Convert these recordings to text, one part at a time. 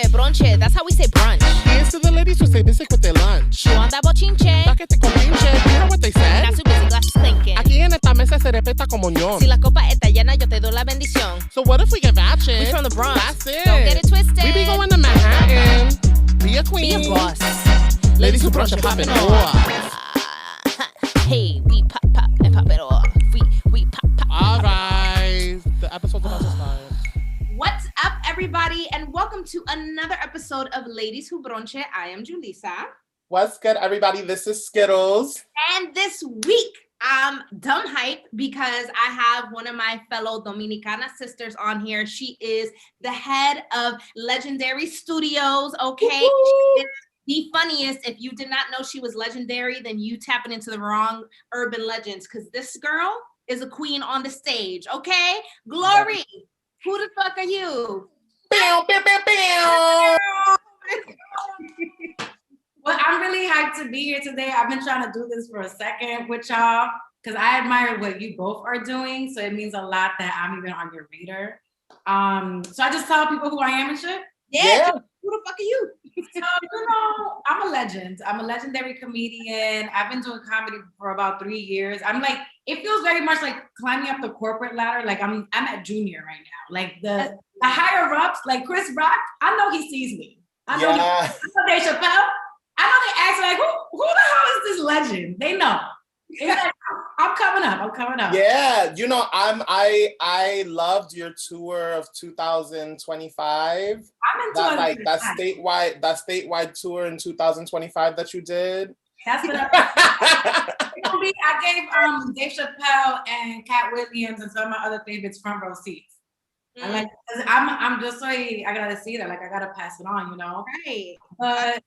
bronche, that's how we say brunch. Here's to the ladies who stay basic with their lunch. You want that bochinche? Paquete con pinche, you hear what they said? Not too busy, glasses clinking. Aquí en esta mesa se respeta como ñón. Si la copa está llena, yo te doy la bendición. So what if we get ratchet? We from the Bronx. That's it. Don't get it twisted. We be going to Manhattan. Be a Be queen. a boss. Ladies who brunch and poppin' off. Hey, we pop and pop it off. We pop. All right. The episode's about to start. What's up, everybody, and welcome to another episode of Ladies Who Bronche. I am Julissa. What's good, everybody? This is Skittles. And this week, I'm dumb hype because I have one of my fellow Dominicana sisters on here. She is the head of Legendary Studios, okay? She is the funniest. If you did not know she was legendary, then you tapping into the wrong urban legends, because this girl is a queen on the stage, okay? Glory, who the fuck are you? Bow, bow, bow, bow. Well, I'm really hyped to be here today. I've been trying to do this for a second with y'all because I admire what you both are doing. So it means a lot that I'm even on your radar. So I just tell people who I am and shit. Yeah. Who the fuck are you? So, I'm a legend. I'm a legendary comedian. I've been doing comedy for about 3 years. I'm like, it feels very much like climbing up the corporate ladder. Like I'm at junior right now. Like the higher ups, like Chris Rock, I know he sees me. I know, I know Dave Chappelle. I know they ask like, who the hell is this legend? They know. Like, I'm coming up. Yeah, I loved your tour of 2025. I'm into that statewide tour in 2025 that you did. That's what I gave Dave Chappelle and Cat Williams and some of my other favorites front row seats. And like, I'm just so I gotta see that. Like, I gotta pass it on, Right. But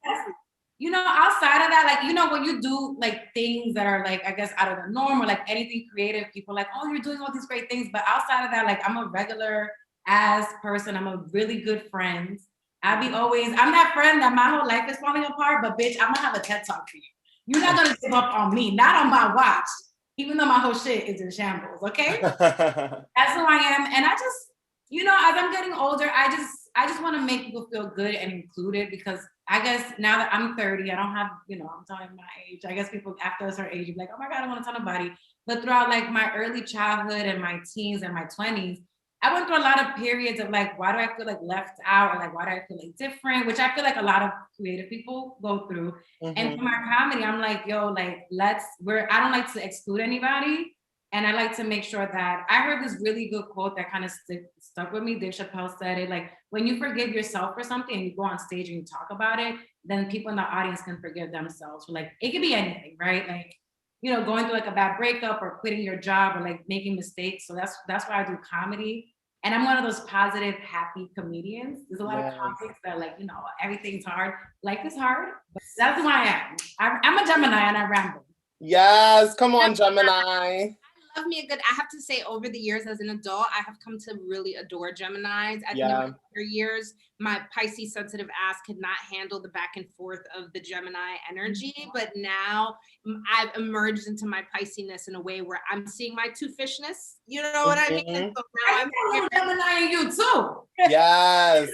outside of that, like, when you do like things that are like, I guess, out of the norm or like anything creative, people are like, oh, you're doing all these great things. But outside of that, like, I'm a regular ass person. I'm a really good friend. I'm that friend that my whole life is falling apart, but bitch, I'm gonna have a TED talk for you. You're not gonna give up on me, not on my watch, even though my whole shit is in shambles, okay? That's who I am. And I just, as I'm getting older, I just want to make people feel good and included, because I guess now that I'm 30, I don't have, I'm telling my age. I guess people after a certain age, you're like, oh my God, I don't want to tell nobody. But throughout like my early childhood and my teens and my 20s, I went through a lot of periods of like, why do I feel like left out? Or like, why do I feel like different? Which I feel like a lot of creative people go through. Mm-hmm. And for my comedy, I'm like, yo, like, I don't like to exclude anybody. And I like to make sure that I heard this really good quote that kind of stuck with me. Dave Chappelle said it, like, when you forgive yourself for something and you go on stage and you talk about it, then people in the audience can forgive themselves for, like, it could be anything, right? Like, going through like a bad breakup or quitting your job or like making mistakes. So that's why I do comedy. And I'm one of those positive, happy comedians. There's a lot of comics that are like, everything's hard. Life is hard, but that's who I am. I'm a Gemini and I ramble. Yes, come on, Gemini. I have to say, over the years as an adult, I have come to really adore Geminis. I think in my younger years, my Pisces sensitive ass could not handle the back and forth of the Gemini energy. But now I've emerged into my Pisces-ness in a way where I'm seeing my two-fishness. You know what I mean? So now I'm a Gemini in you too. Yes.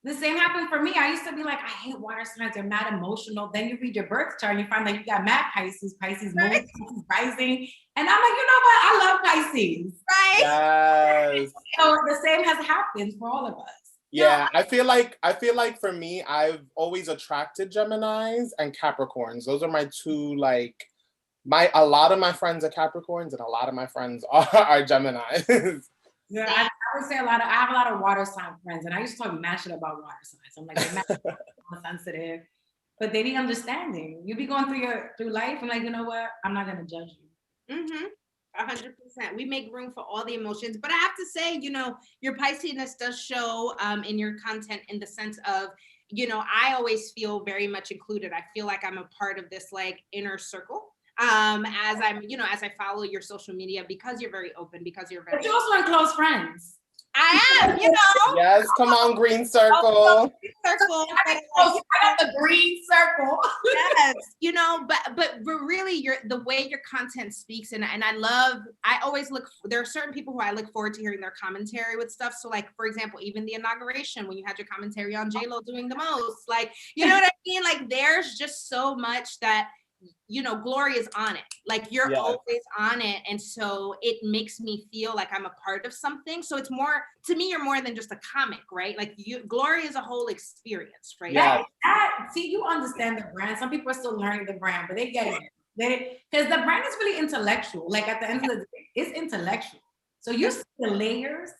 The same happened for me. I used to be like, I hate water signs. They're mad emotional. Then you read your birth chart and you find that you got mad Pisces moon, Pisces rising. And I'm like, you know what? I love Pisces. Right? Yes. So the same has happened for all of us. Yeah, I feel like for me, I've always attracted Geminis and Capricorns. Those are my two, like, a lot of my friends are Capricorns and a lot of my friends are Geminis. Yeah, I would say I have a lot of water sign friends, and I used to talk mad shit about water signs. I'm like, they're sensitive, but they be understanding. You be going through life, and like, you know what? I'm not gonna judge you. 100%. We make room for all the emotions, but I have to say, your Pisces-ness does show in your content, in the sense of, I always feel very much included. I feel like I'm a part of this like inner circle. As I follow your social media, because you're very open, because you're very. But you also are close friends. I am, you know. Yes, come on, green circle. Circle. I got the green circle. Yes, you know, but really, the way your content speaks, and I always look. There are certain people who I look forward to hearing their commentary with stuff. So, like, for example, even the inauguration when you had your commentary on J-Lo doing the most, like, you know what I mean? Like, there's just so much that, you know, Glory is on it. Like, you're always on it. And so it makes me feel like I'm a part of something. So it's more, to me, you're more than just a comic, right? Like, Glory is a whole experience, right? Yeah. See, you understand the brand. Some people are still learning the brand, but they get it. Because the brand is really intellectual. Like, at the end of the day, it's intellectual. So you see the layers.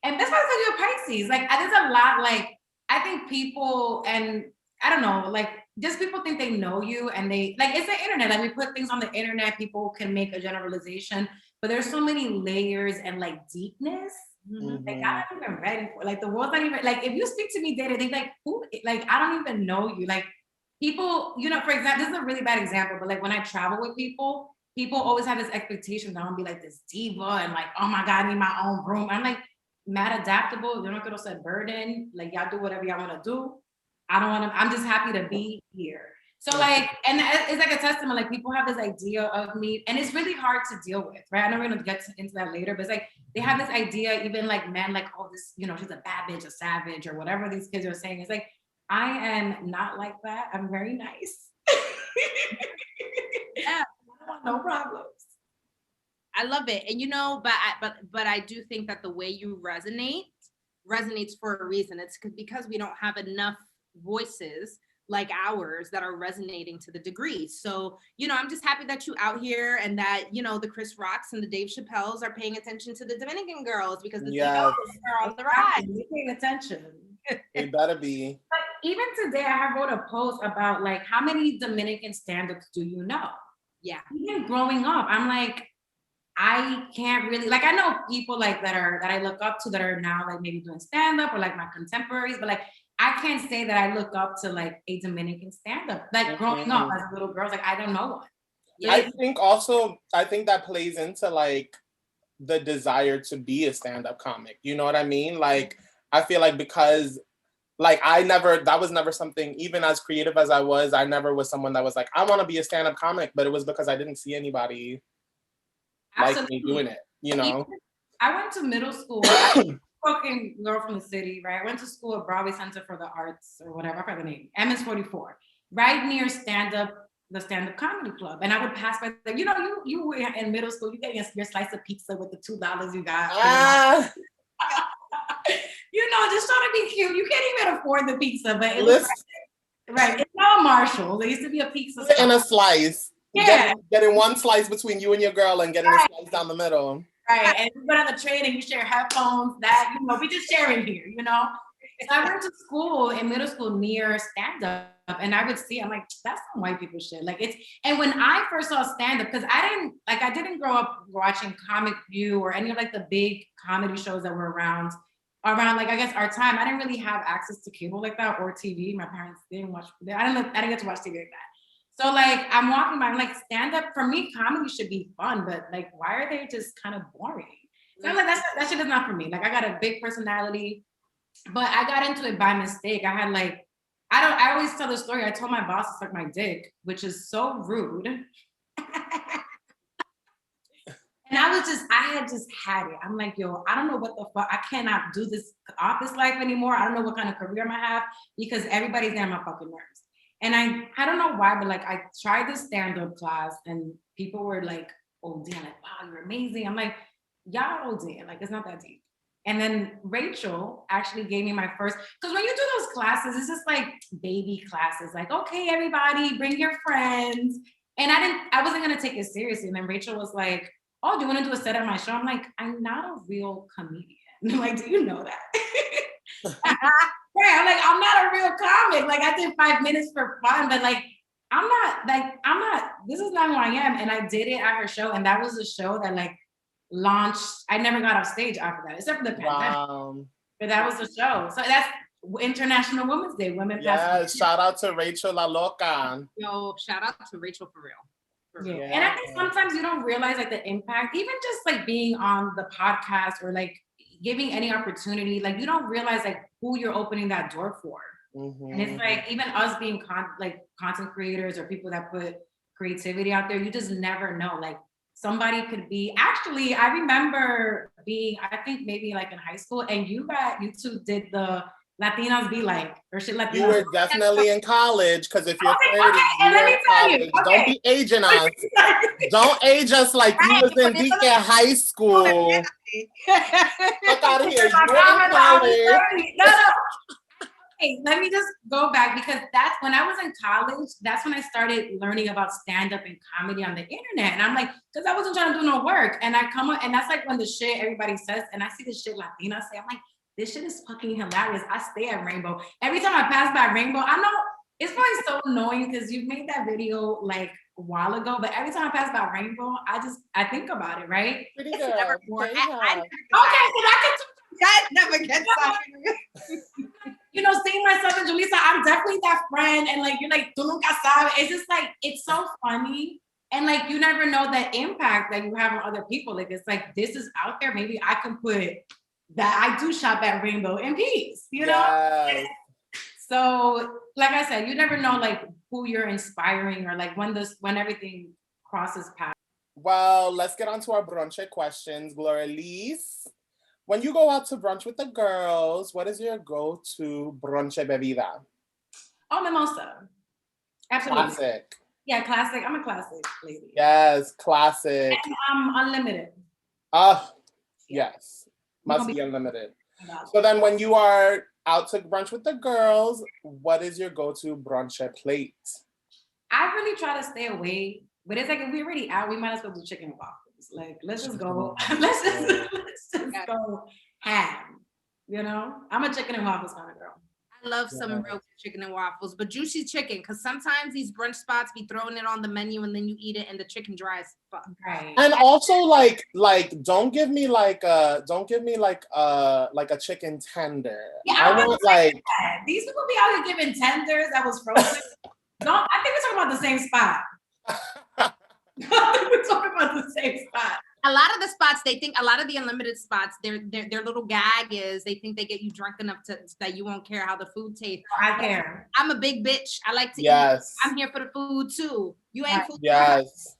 And that's why I said you're Pisces. Like, there's a lot, like, I think people, and I don't know, like, just people think they know you, and they, like, it's the internet. Like, we put things on the internet, people can make a generalization, but there's so many layers and, like, deepness. Mm-hmm. Like, I'm not even ready for, like, the world's not even, like, if you speak to me day to day, like, who, like, I don't even know you. Like, people, you know, for example, this is a really bad example, but, like, when I travel with people always have this expectation that I'm gonna be like this diva and, like, oh my God, I need my own room. I'm like, mad adaptable. Yo no quiero ser burden. Like, y'all do whatever y'all want to do. I don't want to, I'm just happy to be here. So, like, and it's like a testament, like, people have this idea of me, and it's really hard to deal with, right? I know we're going to get into that later, but it's like, they have this idea, even like men, like, oh, this, you know, she's a bad bitch, a savage, or whatever these kids are saying. It's like, I am not like that. I'm very nice. Yeah, I want no problems. I love it. And, you know, but I do think that the way you resonates for a reason. It's because we don't have enough voices like ours that are resonating to the degree. So, you know, I'm just happy that you out here, and that, you know, the Chris Rocks and the Dave Chappelles are paying attention to the Dominican girls, because the girls are on the rise. They're paying attention. They better be. But even today, I wrote a post about, like, how many Dominican stand-ups do you know? Yeah. Even growing up, I'm like, I can't really, like, I know people, like, that I look up to that are now, like, maybe doing stand-up, or, like, my contemporaries, but, like, I can't say that I look up to, like, a Dominican stand-up. Like, growing up as a little girl, like, I don't know one. Yeah. I think that plays into, like, the desire to be a stand-up comic. You know what I mean? Like, I feel like, because, like, that was never something, even as creative as I never was someone that was like, I want to be a stand-up comic, but it was because I didn't see anybody like me doing it, you know? I went to middle school. Fucking girl from the city, right? I went to school at Broadway Center for the Arts, or whatever, I forgot the name, MS-44, right near the stand-up comedy club. And I would pass by there. You know, you were in middle school, you get your slice of pizza with the $2 you got. You know, just trying to be cute. You can't even afford the pizza, but it was right. It's not Marshall. There used to be a pizza and a slice. Yeah. Getting one slice between you and your girl, and getting a slice down the middle. Right, and you went on the train and you share headphones, that, you know, we just sharing here, you know? So I went to school, in middle school, near stand-up, and I would see, I'm like, that's some white people shit. Like, it's, and when I first saw stand-up, because I didn't grow up watching Comic View or any of, like, the big comedy shows that were around, like, I guess, our time. I didn't really have access to cable like that, or TV. My parents didn't watch, I didn't get to watch TV like that. So, like, I'm walking by, I'm like, stand-up, for me, comedy should be fun, but, like, why are they just kind of boring? So I'm like, that shit is not for me. Like, I got a big personality, but I got into it by mistake. I had, like, I always tell the story. I told my boss to suck my dick, which is so rude. And I had just had it. I'm like, yo, I don't know what the fuck. I cannot do this office life anymore. I don't know what kind of career I'm gonna have, because everybody's getting my fucking nerves. And I don't know why, but, like, I tried this stand-up class, and people were like, oh, damn, like, wow, you're amazing. I'm like, y'all, oh, damn, like, it's not that deep. And then Rachel actually gave me my first, because when you do those classes, it's just like baby classes, like, okay, everybody, bring your friends. And I wasn't gonna take it seriously. And then Rachel was like, oh, do you want to do a set at my show? I'm like, I'm not a real comedian. I'm like, do you know that? Right, I'm like, I'm not a real comic. Like, I did 5 minutes for fun, but, like, I'm not, this is not who I am. And I did it at her show, and that was a show that, like, launched. I never got off stage after that, except for the pandemic. Wow. But that was the show. So that's International Women's Day. Women. Yeah, shout out to Rachel La Loca. Yo, shout out to Rachel for real. Yeah. And I think sometimes you don't realize, like, the impact, even just, like, being on the podcast, or, like, giving any opportunity, like you don't realize like who you're opening that door for. And it's like even us being content creators or people that put creativity out there, you just never know. Like somebody could be, actually, I remember being, I think maybe like in high school, and you two did the Latinas Be Like, or shit Latinas. You were definitely in college, because if you're 30, and let me tell you, don't be aging us. Don't age us like you was in high school. Fuck out of here. You were in college. No. Hey, let me just go back, because that's when I was in college, that's when I started learning about stand-up and comedy on the internet. And I'm like, because I wasn't trying to do no work. And I come up, and that's like when the shit everybody says, and I see the shit Latina say, I'm like, this shit is fucking hilarious. I stay at Rainbow. Every time I pass by Rainbow, I know it's probably so annoying because you've made that video like a while ago, but every time I pass by Rainbow, I think about it, right? Pretty It's girl. never more. Okay, That never gets you know, seeing myself in Julissa, I'm definitely that friend. And like, you're like, tú nunca sabes. It's just like, it's so funny. And like, you never know the impact that you have on other people. Like, it's like, this is out there. Maybe I can put that I do shop at Rainbow in peace, you know? Yes. So, like I said, you never know like who you're inspiring, or like when everything crosses paths. Well, let's get on to our brunch questions. Glorelys, when you go out to brunch with the girls, what is your go-to brunch bebida? Oh, mimosa. Absolutely. Classic. Yeah, classic. I'm a classic lady. Yes, classic. And unlimited. Yes. Must be unlimited. So then when you are out to brunch with the girls, what is your go-to brunch plate? I really try to stay away, but it's like if we're already out, we might as well do chicken and waffles. Like, let's just go. let's just go ham. You know, I'm a chicken and waffles kind of girl. I love some real chicken and waffles, but juicy chicken, because sometimes these brunch spots be throwing it on the menu and then you eat it and the chicken dry as fuck. Right. And also like don't give me like a chicken tender. Yeah, I want like these people be out here giving tenders that was frozen. I think we're talking about the same spot. I think we're talking about the same spot. A lot of the spots, they think, a lot of the unlimited spots, their little gag is they think they get you drunk enough that you won't care how the food tastes. I care. I'm a big bitch. I like to eat. I'm here for the food too. You ain't food. Yes.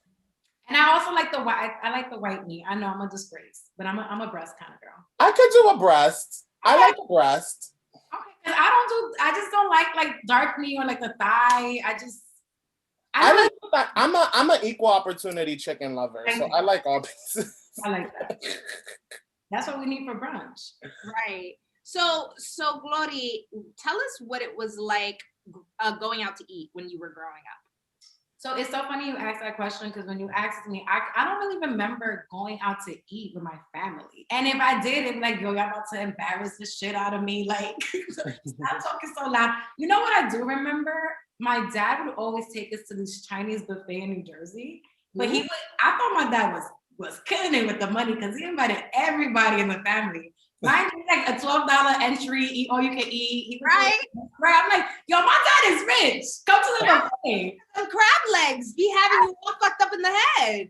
And I also like the white. I like the white meat. I know I'm a disgrace, but I'm a breast kind of girl. I could do a breast. I like a breast. Okay, because I just don't like dark meat or like the thigh. I'm an equal opportunity chicken lover, so I like all pieces. I like that. That's what we need for brunch. Right. So Glory, tell us what it was like going out to eat when you were growing up. So it's so funny you asked that question, because when you asked me, I don't really remember going out to eat with my family. And if I did, it'd be like, yo, y'all about to embarrass the shit out of me. Like, stop talking so loud. You know what I do remember? My dad would always take us to this Chinese buffet in New Jersey. But I thought my dad was killing it with the money, because he invited everybody in the family. Mine was like a $12 entry, eat all you can eat. Right. I'm like, yo, my dad is rich. Come to the buffet. And crab legs be having you all fucked up in the head.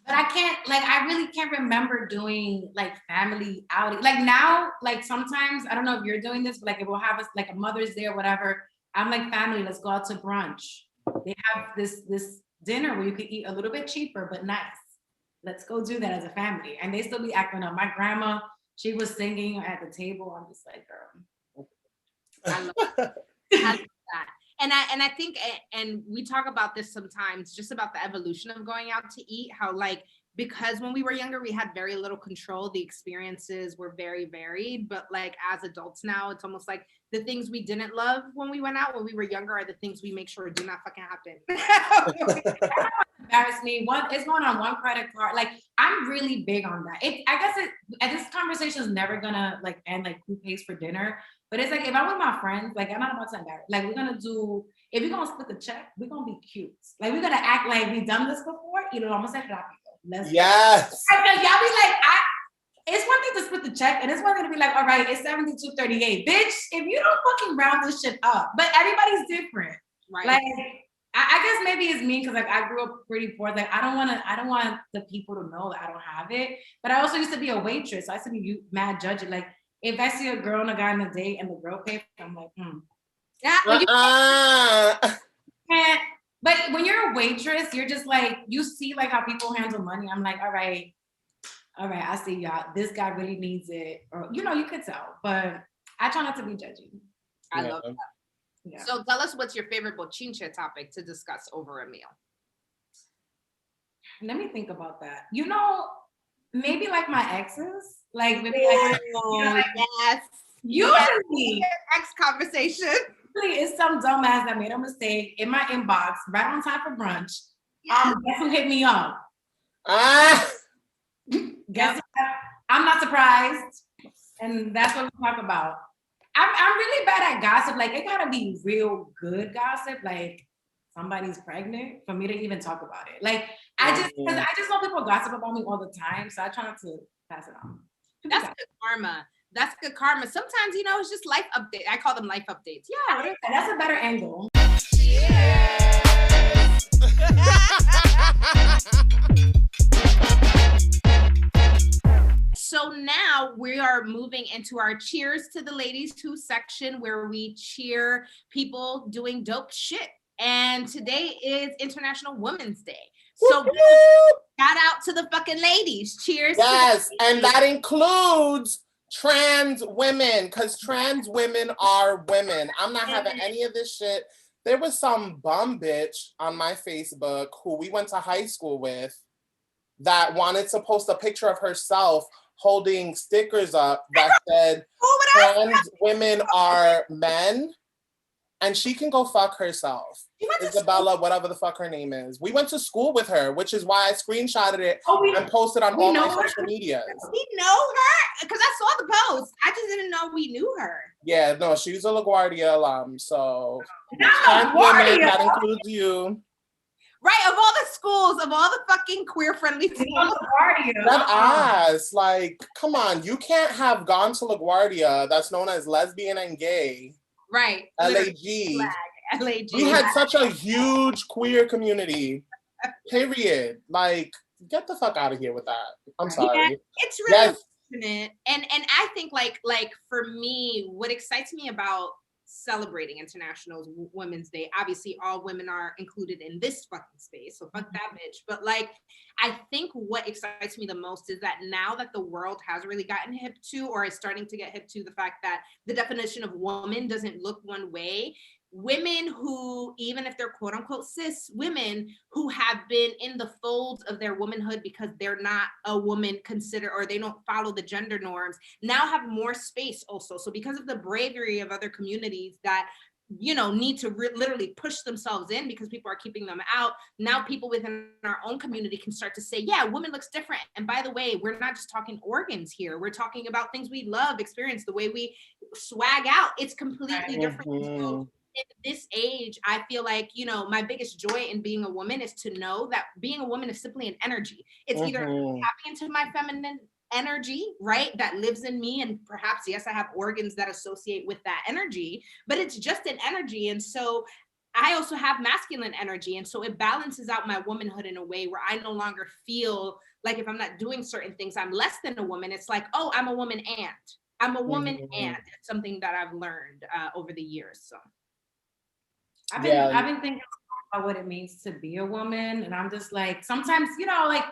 But I really can't remember doing like family outing. Like now, like sometimes, I don't know if you're doing this, but like if we'll have us like a Mother's Day or whatever, I'm like, family, let's go out to brunch. They have this dinner where you can eat a little bit cheaper, but nice. Let's go do that as a family. And they still be acting up. My grandma, she was singing at the table. I'm just like, girl. I love that. I love that. And I think, and we talk about this sometimes, just about the evolution of going out to eat, how like, because when we were younger, we had very little control. The experiences were very varied, but like as adults now, it's almost like the things we didn't love when we went out when we were younger are the things we make sure do not fucking happen. Embarrass me. It's going on one credit card. Like, I'm really big on that. This conversation is never gonna like end like who pays for dinner. But it's like if I'm with my friends, like I'm not about to embarrass. Like if we're gonna split the check, we're gonna be cute. Like we're gonna act like we've done this before. You know, I'm gonna say yes. Because y'all be like, it's one thing to split the check, and it's one thing to be like, all right, it's 72.38. Bitch, if you don't fucking round this shit up, but everybody's different. Right. Like, I guess maybe it's me because like I grew up pretty poor. Like I don't want the people to know that I don't have it. But I also used to be a waitress. So I used to be mad judging. Like if I see a girl and a guy on a date and the girl pays, I'm like, Yeah, but you can't. But when you're a waitress, you're just like, you see like how people handle money. I'm like, all right, I see y'all. This guy really needs it. Or you could tell. But I try not to be judgy. I love that. Yeah. So tell us what's your favorite bochinche topic to discuss over a meal. Let me think about that. Maybe like my exes. Like maybe Yes. usually Ex conversation. it's some dumbass that made a mistake in my inbox right on time for brunch. Guess who hit me up? Guess what? I'm not surprised. And that's what we talk about. I'm really bad at gossip. Like it gotta be real good gossip. Like somebody's pregnant for me to even talk about it. Like I just know people gossip about me all the time. So I try not to pass it on. That's good karma. That's good karma. Sometimes, it's just life update. I call them life updates. Yeah. That's a better angle. So now we are moving into our cheers to the ladies too section where we cheer people doing dope shit. And today is International Women's Day. So shout out to the fucking ladies. Cheers. Yes, and that includes trans women, because trans women are women. I'm not having any of this shit. There was some bum bitch on my Facebook who we went to high school with that wanted to post a picture of herself holding stickers up that said trans women are men, and she can go fuck herself. Isabella, whatever the fuck her name is. We went to school with her, which is why I screenshotted it and posted on all my social medias. We know her? Because I saw the post. I just didn't know we knew her. Yeah, no, she's a LaGuardia alum, so Not women, that includes you. Right, of all the schools, of all the fucking queer-friendly schools. That ass, like, come on, you can't have gone to LaGuardia, that's known as lesbian and gay. Right. LAG. We had such a huge queer community, period. Like, get the fuck out of here with that. I'm sorry. Yeah, it's really unfortunate. And I think like for me, what excites me about celebrating International Women's Day, obviously all women are included in this fucking space, so fuck that bitch. But like, I think what excites me the most is that now that the world has really gotten hip to, or is starting to get hip to, the fact that the definition of woman doesn't look one way. Women who, even if they're quote unquote cis women, who have been in the folds of their womanhood because they're not a woman considered, or they don't follow the gender norms, now have more space also. So because of the bravery of other communities that need to literally push themselves in because people are keeping them out, now people within our own community can start to say, yeah, woman looks different. And by the way, we're not just talking organs here. We're talking about things we love, experience, the way we swag out. It's completely different. So in this age, I feel like, my biggest joy in being a woman is to know that being a woman is simply an energy. It's either tapping into my feminine energy, right, that lives in me, and perhaps, yes, I have organs that associate with that energy, but it's just an energy. And so I also have masculine energy, and so it balances out my womanhood in a way where I no longer feel like if I'm not doing certain things, I'm less than a woman. It's like, oh, I'm a woman and I'm a woman, and it's something that I've learned over the years. So I've been thinking about what it means to be a woman, and I'm just like, sometimes, like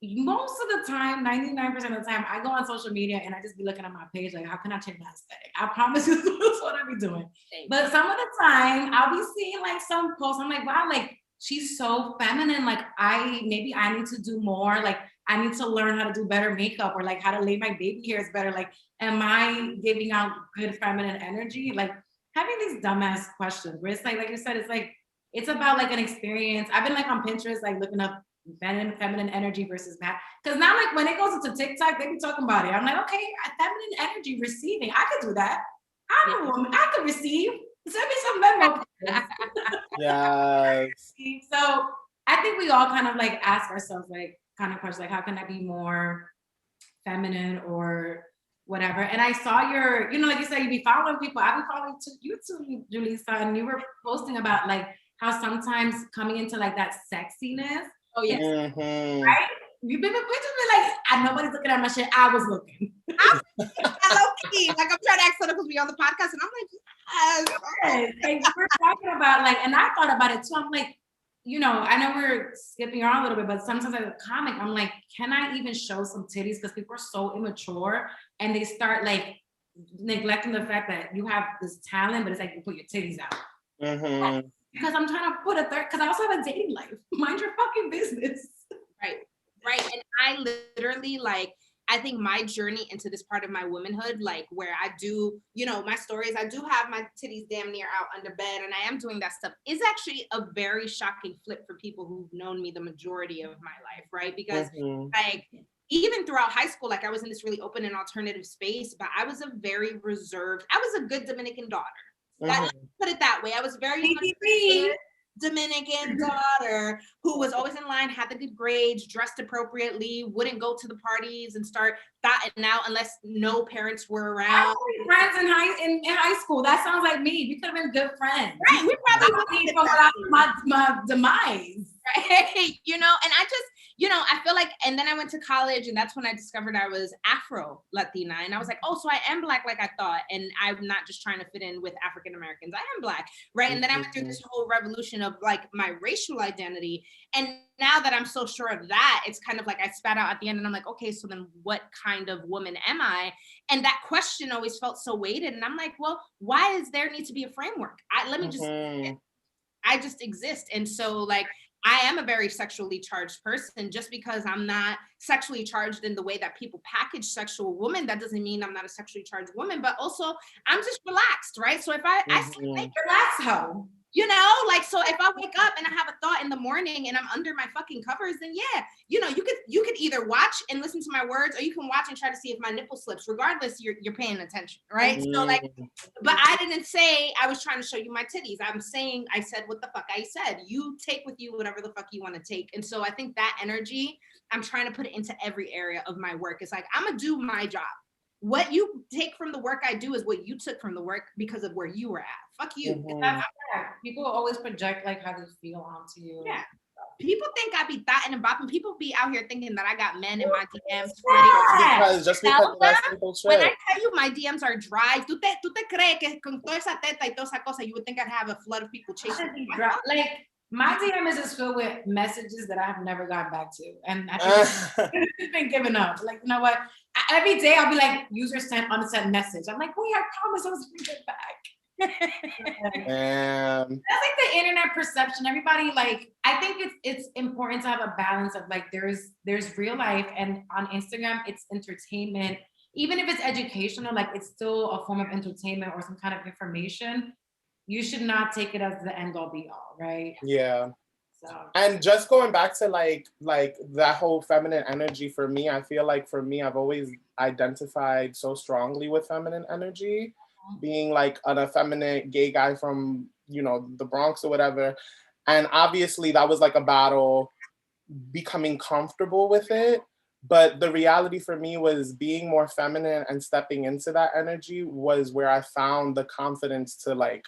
most of the time, 99% of the time, I go on social media and I just be looking at my page like, how can I change my aesthetic? I promise you that's what I be doing. But some of the time, I'll be seeing like some posts. I'm like, wow, like she's so feminine. Like maybe I need to do more. Like I need to learn how to do better makeup, or like how to lay my baby hairs better. Like, am I giving out good feminine energy? Like having these dumbass questions where it's like you said, it's like, it's about like an experience. I've been like on Pinterest, like looking up feminine energy versus masculine. Because now, like when it goes into TikTok, they be talking about it. I'm like, okay, feminine energy receiving. I could do that. I'm a woman. I could receive. Send me some memo. Yes. So I think we all kind of like ask ourselves like kind of questions like, how can I be more feminine or whatever? And I saw your, like you said, you be following people. I be following you too, Julissa, and you were posting about like how sometimes coming into like that sexiness. Oh yeah. Right? You've been pictures me like, nobody's looking at my shit. I was looking. Low key. Like I'm trying to act because we on the podcast, and I'm like, yes. Like we're talking about like, and I thought about it too. I'm like, you know, I know we're skipping around a little bit, but sometimes as a comic, I'm like, can I even show some titties? Because people are so immature and they start like neglecting the fact that you have this talent, but it's like you put your titties out. Because I'm trying to put a third, because I also have a dating life. Mind your fucking business. Right. And I literally like, I think my journey into this part of my womanhood, like where I do, you know, my stories, I do have my titties damn near out under bed and I am doing that stuff, is actually a very shocking flip for people who've known me the majority of my life, right? Because like, even throughout high school, like I was in this really open and alternative space, but I was a very reserved, I was a good Dominican daughter. Let's put it that way. I was very much Dominican daughter who was always in line, had the good grades, dressed appropriately, wouldn't go to the parties and start thotting out unless no parents were around. Friends in high school. That sounds like me. We could have been good friends. Right. We probably my demise. Right. You know, and I just, you know, I feel like, and then I went to college and that's when I discovered I was Afro Latina. And I was like, oh, so I am Black like I thought. And I'm not just trying to fit in with African Americans. I am Black. Right. And then I went through this whole revolution of like my racial identity. And now that I'm so sure of that, it's kind of like I spat out at the end and I'm like, okay, so then what kind of woman am I? And that question always felt so weighted. And I'm like, well, why does there need to be a framework? I just exist. And so like, I am a very sexually charged person. Just because I'm not sexually charged in the way that people package sexual woman, that doesn't mean I'm not a sexually charged woman, but also I'm just relaxed, right? So if I sleep like relax hoe. You know, like, so if I wake up and I have a thought in the morning and I'm under my fucking covers, then yeah, you know, you could either watch and listen to my words or you can watch and try to see if my nipple slips. Regardless, you're paying attention, right? So like, but I didn't say I was trying to show you my titties. I'm saying I said what the fuck I said. You take with you whatever the fuck you want to take. And so I think that energy, I'm trying to put it into every area of my work. It's like, I'm gonna do my job. What you take from the work I do is what you took from the work because of where you were at. Fuck you. People always project like how they feel onto you. Yeah. People think I be thotting and bopping. People be out here thinking that I got men in my DMs. Just because that's simple shit. When I tell you my DMs are dry, tú te crees que con toda esa teta y toda esa cosa, you would think I'd have a flood of people chasing me. Like, my DM is just filled with messages that I have never gotten back to. And I think it's been given up. Like, you know what? Every day I'll be like, user sent unsent message. I'm like, wait, I promise I was going to get back. That's like the internet perception. Everybody, like, I think it's important to have a balance of like, there's real life, and on Instagram, it's entertainment. Even if it's educational, like it's still a form of entertainment or some kind of information. You should not take it as the end all be all, right? Yeah. So. And just going back to like that whole feminine energy for me, I feel like for me, I've always identified so strongly with feminine energy, being like an effeminate gay guy from, you know, the Bronx or whatever. And obviously that was like a battle becoming comfortable with it. But the reality for me was being more feminine and stepping into that energy was where I found the confidence to like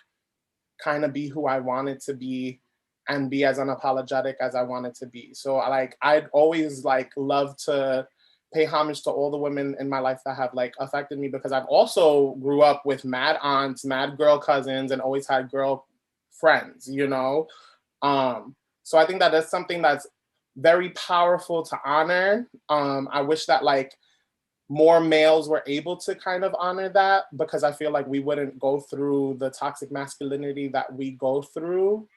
kind of be who I wanted to be and be as unapologetic as I wanted to be. So like, I'd always like love to pay homage to all the women in my life that have like affected me, because I've also grew up with mad aunts, mad girl cousins, and always had girl friends, you know? So I think that that's something that's very powerful to honor. I wish that like more males were able to kind of honor that, because I feel like we wouldn't go through the toxic masculinity that we go through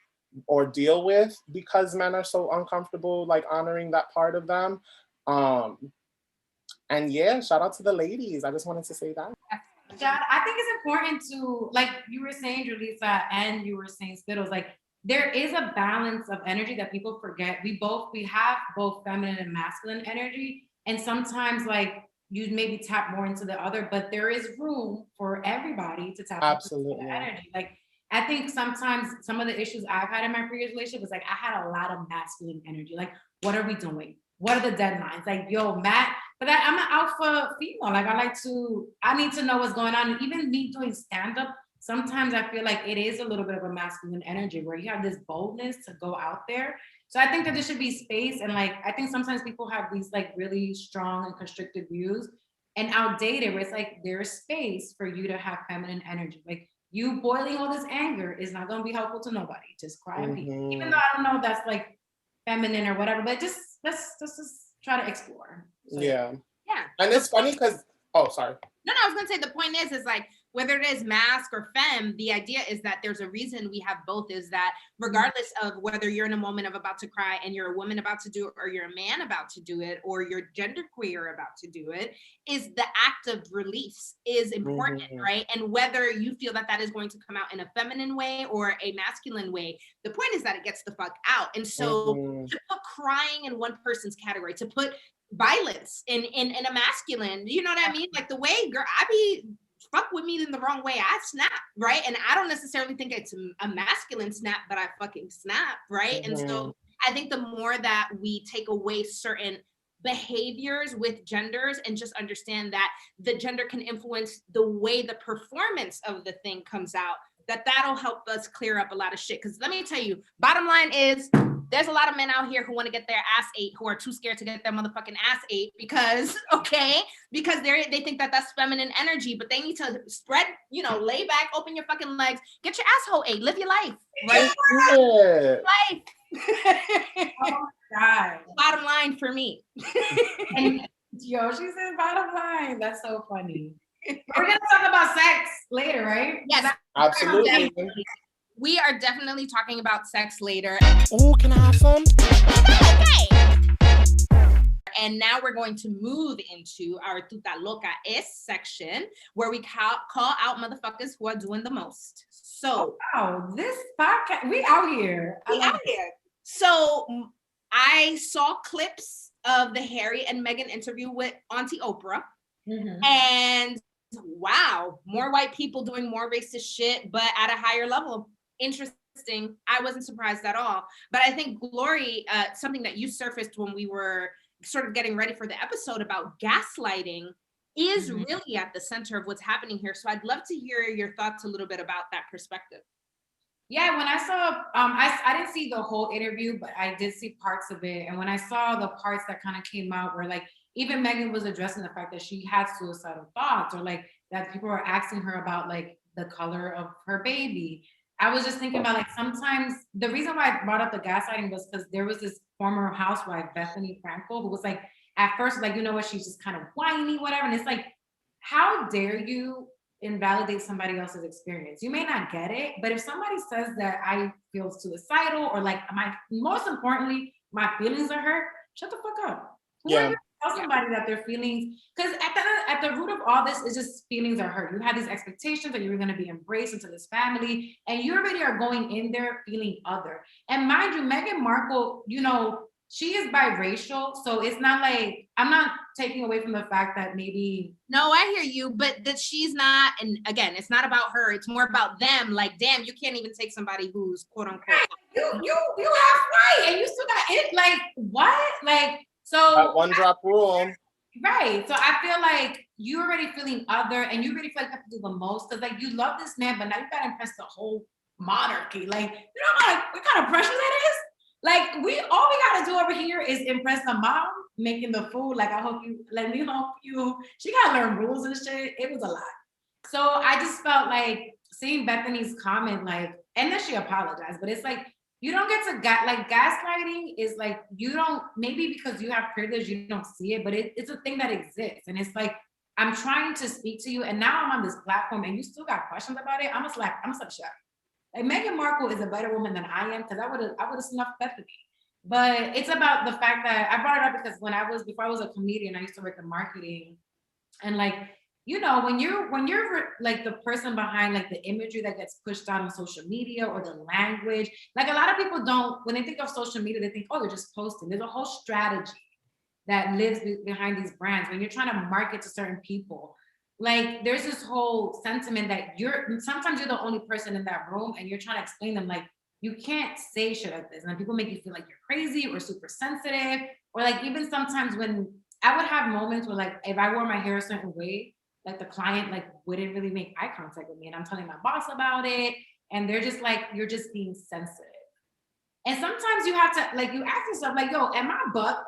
or deal with because men are so uncomfortable like honoring that part of them. And yeah, shout out to the ladies. I just wanted to say that. John, I think it's important to, like you were saying, Julissa, and you were saying Skittles, like there is a balance of energy that people forget. We have both feminine and masculine energy. And sometimes like you maybe tap more into the other, but there is room for everybody to tap into the energy. Like I think sometimes some of the issues I've had in my previous relationship was like, I had a lot of masculine energy. Like, what are we doing? What are the deadlines? Like, yo, Matt, but I'm an alpha female. Like I need to know what's going on. And even me doing stand-up, sometimes I feel like it is a little bit of a masculine energy where you have this boldness to go out there. So I think that there should be space. And like, I think sometimes people have these like really strong and constricted views and outdated where it's like, there's space for you to have feminine energy. Like you boiling all this anger is not going to be helpful to nobody. Just cry and peace. Even though I don't know if that's like feminine or whatever, but just let's just try to explore. So, yeah. Yeah. And it's funny because, oh, sorry. No, I was gonna say the point is like whether it is mask or femme, the idea is that there's a reason we have both, is that regardless of whether you're in a moment of about to cry and you're a woman about to do it, or you're a man about to do it, or you're genderqueer about to do it, is the act of release is important, right? And whether you feel that that is going to come out in a feminine way or a masculine way, the point is that it gets the fuck out. And so to put crying in one person's category, to put violence in a masculine, you know what I mean? Like the way, girl, I be fuck with me in the wrong way, I snap, right? And I don't necessarily think it's a masculine snap, but I fucking snap, right? And so I think the more that we take away certain behaviors with genders and just understand that the gender can influence the way the performance of the thing comes out, that'll help us clear up a lot of shit. Because let me tell you, bottom line is there's a lot of men out here who want to get their ass ate, who are too scared to get their motherfucking ass ate because they think that that's feminine energy, but they need to spread, lay back, open your fucking legs, get your asshole ate, live your life, right? Life. Oh my God. Bottom line for me. And yo, she said bottom line. That's so funny. We're gonna talk about sex later, right? Yes, absolutely. We are definitely talking about sex later. Oh, can I have some? Okay. And now we're going to move into our Tuta Loca Es section, where we call out motherfuckers who are doing the most. So, wow, this podcast, we out here. So I saw clips of the Harry and Meghan interview with Auntie Oprah, and wow, more white people doing more racist shit, but at a higher level. Interesting. I wasn't surprised at all. But I think, Glory, something that you surfaced when we were sort of getting ready for the episode about gaslighting is really at the center of what's happening here. So I'd love to hear your thoughts a little bit about that perspective. Yeah, when I saw, I didn't see the whole interview, but I did see parts of it. And when I saw the parts that kind of came out where like, even Meghan was addressing the fact that she had suicidal thoughts, or like that people were asking her about like the color of her baby. I was just thinking about like sometimes the reason why I brought up the gaslighting was because there was this former housewife, Bethany Frankel, who was like, at first, like, you know what, she's just kind of whiny, whatever. And it's like, how dare you invalidate somebody else's experience? You may not get it, but if somebody says that I feel suicidal, or like most importantly, my feelings are hurt, shut the fuck up. Who are you to tell somebody that their feelings, because at the root of all this is just feelings are hurt. You had these expectations that you were going to be embraced into this family, and you already are going in there feeling other. And mind you, Meghan Markle, she is biracial, so it's not like, I'm not taking away from the fact that maybe. No, I hear you, but that she's not, and again, it's not about her, it's more about them. Like, damn, you can't even take somebody who's quote unquote. You have right, and you still got it. Like, what? Like, so. That one drop rule. Right. So I feel like you're already feeling other, and you really feel like you have to do the most, because like you love this man, but now you gotta impress the whole monarchy. Like, what kind of pressure that is? Like, all we gotta do over here is impress the mom making the food. Like, let me help you. She gotta learn rules and shit. It was a lot. So I just felt like seeing Bethany's comment, like, and then she apologized, but it's like, you don't get to gaslighting is like, you don't, maybe because you have privilege, you don't see it, but it's a thing that exists. And it's like, I'm trying to speak to you, and now I'm on this platform and you still got questions about it. I'm just shut. Like, Meghan Markle is a better woman than I am, because I would have snuffed Bethany. But it's about the fact that I brought it up because before I was a comedian, I used to work in marketing, and like, when you're like the person behind like the imagery that gets pushed out on social media, or the language, like a lot of people don't, when they think of social media, they think, oh, they're just posting. There's a whole strategy that lives behind these brands. When you're trying to market to certain people, like there's this whole sentiment that sometimes you're the only person in that room, and you're trying to explain them like, you can't say shit like this, and people make you feel like you're crazy or super sensitive, or like even sometimes when I would have moments where like if I wore my hair a certain way, like the client like wouldn't really make eye contact with me, and I'm telling my boss about it, and they're just like, you're just being sensitive. And sometimes you have to like, you ask yourself like, yo, am I bugging?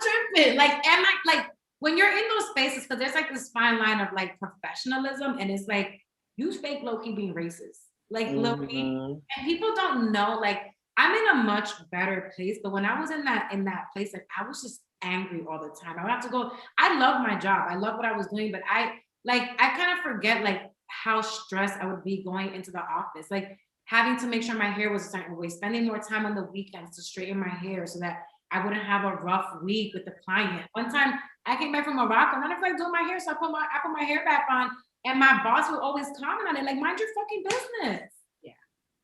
Tripping? Like, am I like, when you're in those spaces, because there's like this fine line of like professionalism, and it's like you fake low-key being racist, like low-key, and people don't know. Like, I'm in a much better place, but when I was in that place, like I was just angry all the time. I would have to go. I love my job. I love what I was doing, but I kind of forget like how stressed I would be going into the office, like having to make sure my hair was a certain way, spending more time on the weekends to straighten my hair so that I wouldn't have a rough week with the client. One time I came back from Morocco and I didn't feel like doing my hair, so I put my hair back on, and my boss would always comment on it, like, mind your fucking business. Yeah.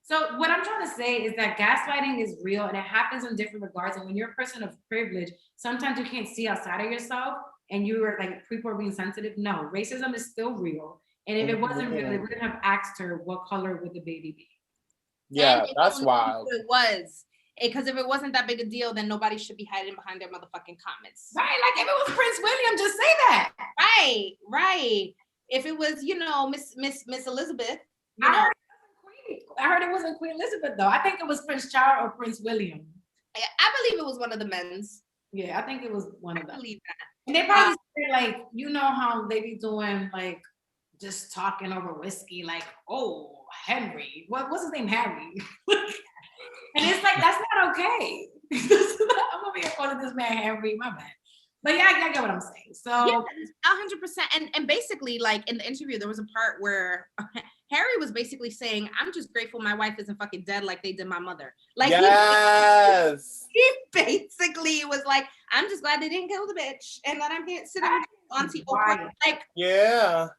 So what I'm trying to say is that gaslighting is real, and it happens in different regards. And when you're a person of privilege, sometimes you can't see outside of yourself, and you are like, people are being sensitive. No, racism is still real. And if it wasn't real, they wouldn't have asked her what color would the baby be. Yeah, that's wild. It was. Because if it wasn't that big a deal, then nobody should be hiding behind their motherfucking comments. Right, like if it was Prince William, just say that. Right. If it was, Miss Elizabeth, I heard it wasn't Queen Elizabeth though. I think it was Prince Charles or Prince William. I believe it was one of the men's. Yeah, I think it was one of them. I believe that. And they probably say like, you know how they be doing like just talking over whiskey, like, oh, Henry. What's his name? Harry. And it's like, that's not okay. I'm over here calling this man Henry, my bad. But yeah, I get what I'm saying. So yeah, 100%. And basically, like in the interview, there was a part where Harry was basically saying, I'm just grateful my wife isn't fucking dead like they did my mother. Like, yes. He basically was like, I'm just glad they didn't kill the bitch and that I'm here sitting with Auntie Oprah. Like, yeah.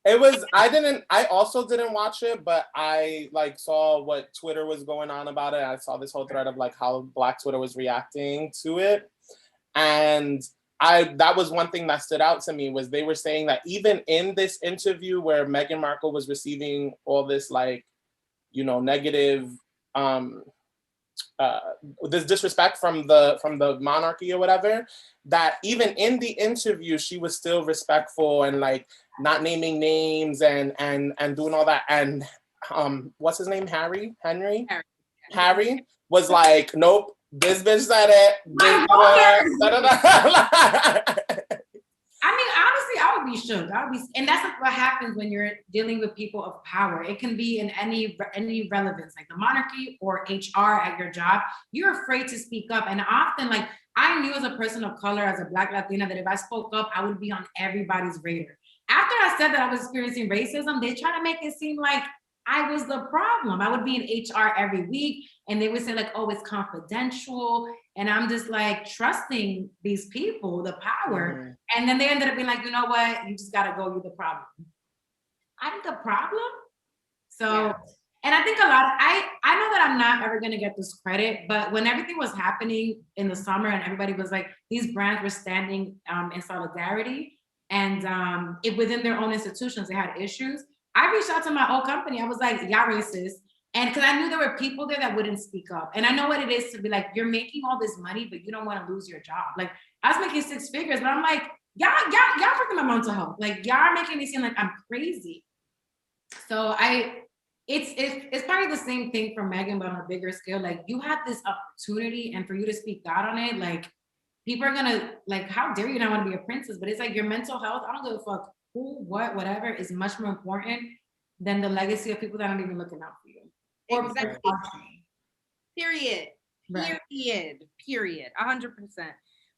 It was, I also didn't watch it, but I like saw what Twitter was going on about it. I saw this whole thread of like how Black Twitter was reacting to it. And that was one thing that stood out to me, was they were saying that even in this interview where Meghan Markle was receiving all this like, negative, this disrespect from the monarchy or whatever, that even in the interview, she was still respectful and like not naming names and doing all that. And what's his name? Harry was like, nope, this bitch said it. I mean, honestly, I would be shook. And that's what happens when you're dealing with people of power. It can be in any relevance, like the monarchy or HR at your job. You're afraid to speak up. And often, like, I knew as a person of color, as a Black Latina, that if I spoke up, I would be on everybody's radar. After I said that I was experiencing racism, they try to make it seem like I was the problem. I would be in HR every week, and they would say like, oh, it's confidential. And I'm just like trusting these people, the power. And then they ended up being like, you know what? You just got to go. You're the problem. I'm the problem. So, yeah. And I think I know that I'm not ever going to get this credit, but when everything was happening in the summer and everybody was like, these brands were standing in solidarity, and within their own institutions, they had issues. I reached out to my old company. I was like, y'all racist. And because I knew there were people there that wouldn't speak up. And I know what it is to be like, you're making all this money, but you don't want to lose your job. Like, I was making 6 figures, but I'm like, y'all freaking my mental health. Like, y'all are making me seem like I'm crazy. So it's probably the same thing for Meghan, but on a bigger scale. Like, you had this opportunity, and for you to speak out on it, like, people are gonna like, how dare you not want to be a princess? But it's like your mental health, I don't give a fuck who, what, whatever, is much more important than the legacy of people that aren't even looking out for you. Exactly. Period. Right. Period. 100%.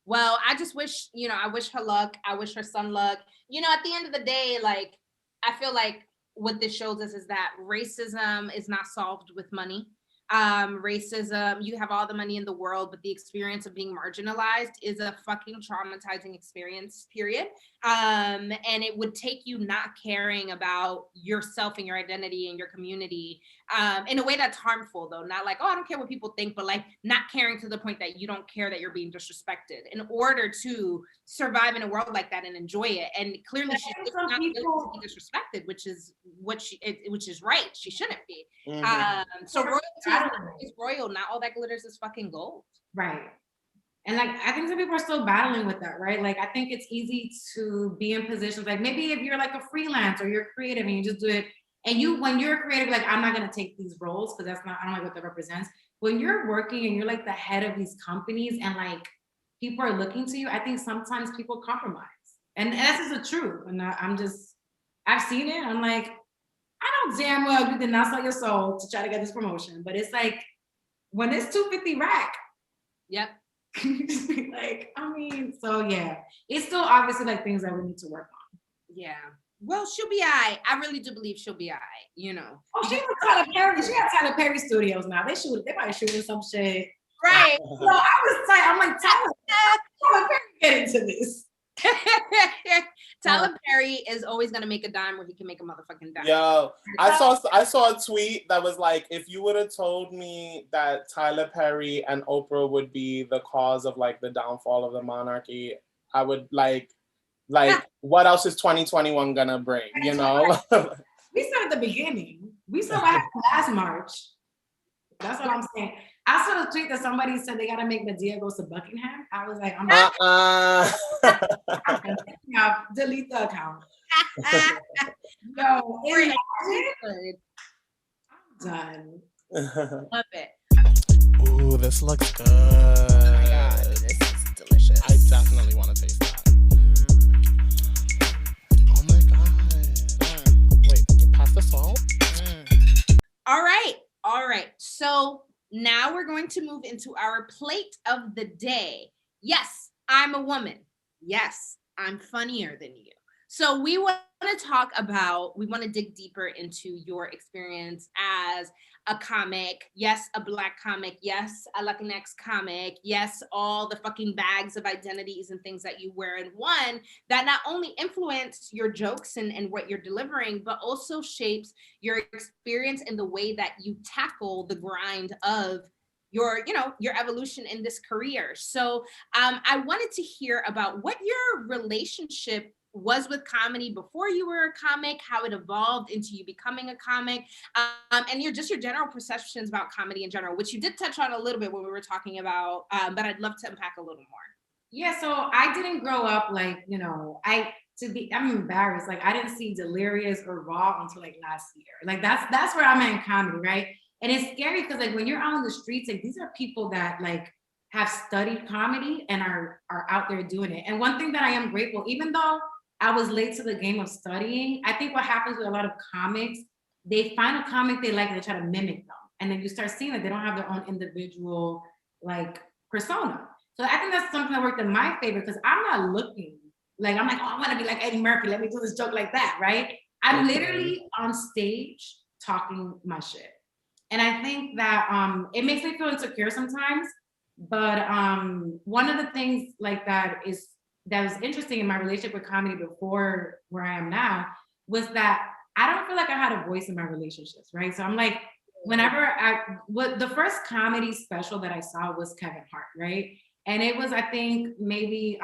Well, I just wish, I wish her luck. I wish her son luck. At the end of the day, like, I feel like what this shows us is that racism is not solved with money. Racism, you have all the money in the world, but the experience of being marginalized is a fucking traumatizing experience, period. And it would take you not caring about yourself and your identity and your community in a way that's harmful, though. Not like, oh, I don't care what people think, but like not caring to the point that you don't care that you're being disrespected in order to survive in a world like that and enjoy it. And clearly she's not willing to be disrespected, which is right. She shouldn't be. So royalty is royal. Not all that glitters is fucking gold. Right. And like, I think some people are still battling with that, right? Like, I think it's easy to be in positions, like maybe if you're like a freelance or you're creative and you just do it, and when you're creative, like, I'm not gonna take these roles because that's not, I don't like what that represents. When you're working and you're like the head of these companies and like people are looking to you, I think sometimes people compromise. And that's just the truth. And I've seen it. I'm like, I know damn well you did not sell your soul to try to get this promotion, but it's like, when it's 250 rack, Yep. like, I mean, so yeah, it's still obviously like things that we need to work on. Yeah. Well, she'll be all right. I really do believe she'll be all right, you know. Oh, she was Tyler Perry. She got Tyler Perry Studios now. They probably shooting some shit. Right. So I was like, I'm like, Tyler Perry, get into this. Tyler Perry is always gonna make a dime where he can make a motherfucking dime. Yo, I saw a tweet that was like, if you would have told me that Tyler Perry and Oprah would be the cause of like the downfall of the monarchy, I would like what else is 2021 gonna bring? You know? We said at the beginning. We saw what happened last March. That's what I'm saying. I saw a tweet that somebody said they gotta make Medea goes to Buckingham. I was like, I'm delete the account. Yo, I'm done. Love it. Ooh, this looks good. Oh my God, this is delicious. I definitely want to taste that. Oh my God. Wait, pass the salt? All right. So now we're going to move into our plate of the day. Yes, I'm a woman. Yes, I'm funnier than you. So we want to dig deeper into your experience as a comic. Yes, a Black comic. Yes, a Latinx comic. Yes, all the fucking bags of identities and things that you wear in one that not only influence your jokes and what you're delivering, but also shapes your experience and the way that you tackle the grind of your evolution in this career. So I wanted to hear about what your relationship was with comedy before you were a comic, how it evolved into you becoming a comic, and your general perceptions about comedy in general, which you did touch on a little bit when we were talking about, but I'd love to unpack a little more. Yeah, so I didn't grow up like, I'm embarrassed. Like, I didn't see Delirious or Raw until like last year. Like that's where I'm at in comedy, right? And it's scary because like when you're out on the streets, like these are people that like have studied comedy and are out there doing it. And one thing that I am grateful, even though I was late to the game of studying, I think what happens with a lot of comics, they find a comic they like and they try to mimic them. And then you start seeing that they don't have their own individual like persona. So I think that's something that worked in my favor because I'm not looking like, I'm like, oh, I want to be like Eddie Murphy. Let me do this joke like that, right? I'm literally on stage talking my shit. And I think that it makes me feel insecure sometimes. But one of the things like that was interesting in my relationship with comedy before where I am now was that I don't feel like I had a voice in my relationships, right? So I'm like, the first comedy special that I saw was Kevin Hart, right? And it was, I think, maybe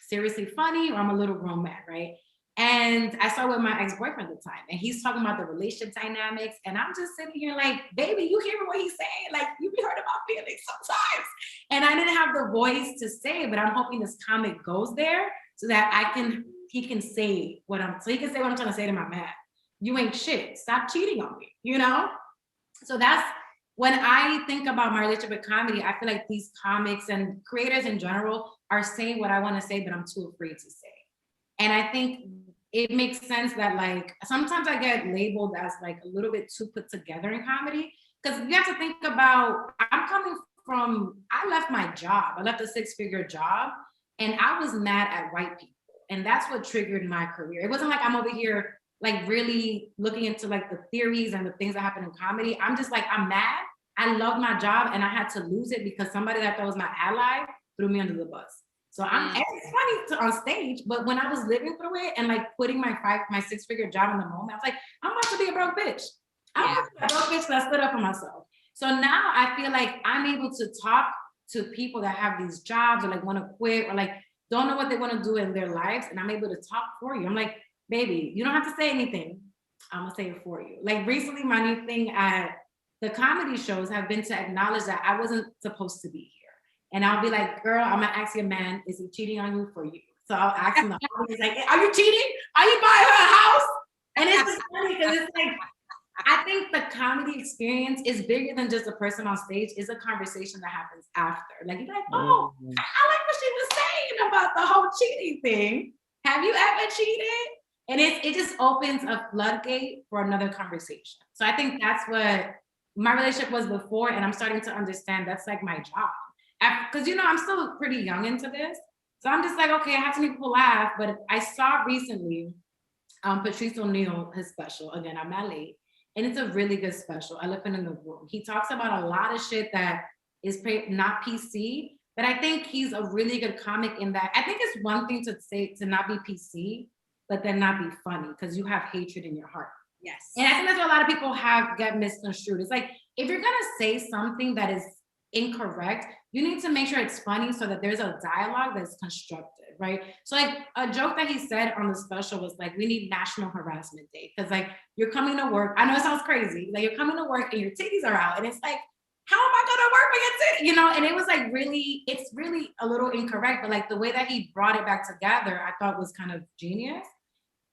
Seriously Funny or I'm a Little Grown Man, right? And I saw it with my ex-boyfriend at the time, and he's talking about the relationship dynamics, and I'm just sitting here like, baby, you hear what he's saying? Like, you be hurt about feelings sometimes. And I didn't have the voice to say, but I'm hoping this comic goes there so that he can say what I'm trying to say to my man. You ain't shit. Stop cheating on me, you know? So that's when I think about my relationship with comedy, I feel like these comics and creators in general are saying what I want to say, but I'm too afraid to say. And I think it makes sense that like, sometimes I get labeled as like a little bit too put together in comedy. Because you have to think about, I left my job. I left a 6-figure job and I was mad at white people. And that's what triggered my career. It wasn't like I'm over here like really looking into like the theories and the things that happen in comedy. I'm just like, I'm mad. I loved my job and I had to lose it because somebody that thought was my ally threw me under the bus. So it's funny on stage, but when I was living through it and like putting my 6-figure job in the moment, I was like, I'm about to be a broke bitch. I'm about to be a broke bitch that stood up for myself. So now I feel like I'm able to talk to people that have these jobs or like want to quit or like don't know what they want to do in their lives. And I'm able to talk for you. I'm like, baby, you don't have to say anything. I'm gonna say it for you. Like recently, my new thing at the comedy shows have been to acknowledge that I wasn't supposed to be here. And I'll be like, girl, I'm gonna ask your man, is he cheating on you for you? So I'll ask him, he's like, are you cheating? Are you buying her a house? And it's just funny because it's like, I think the comedy experience is bigger than just a person on stage. It's a conversation that happens after. Like, you're like, oh, I like what she was saying about the whole cheating thing. Have you ever cheated? And it just opens a floodgate for another conversation. So I think that's what my relationship was before, and I'm starting to understand that's like my job. Because, you know, I'm still pretty young into this. So I'm just like, okay, I have to make people laugh. But I saw recently Patrice O'Neal, his special, again, I'm not late. And it's a really good special, Elephant in the Room. He talks about a lot of shit that is not PC, but I think he's a really good comic in that. I think it's one thing to say to not be PC, but then not be funny because you have hatred in your heart. Yes. And I think that's what a lot of people get misconstrued. It's like, if you're gonna say something that is incorrect, you need to make sure it's funny so that there's a dialogue that's constructive, right? So like a joke that he said on the special was like, we need National Harassment Day. Cause like you're coming to work. I know it sounds crazy. Like you're coming to work and your titties are out. And it's like, how am I gonna work with your titties? You know, and it was like it's really a little incorrect, but like the way that he brought it back together, I thought was kind of genius.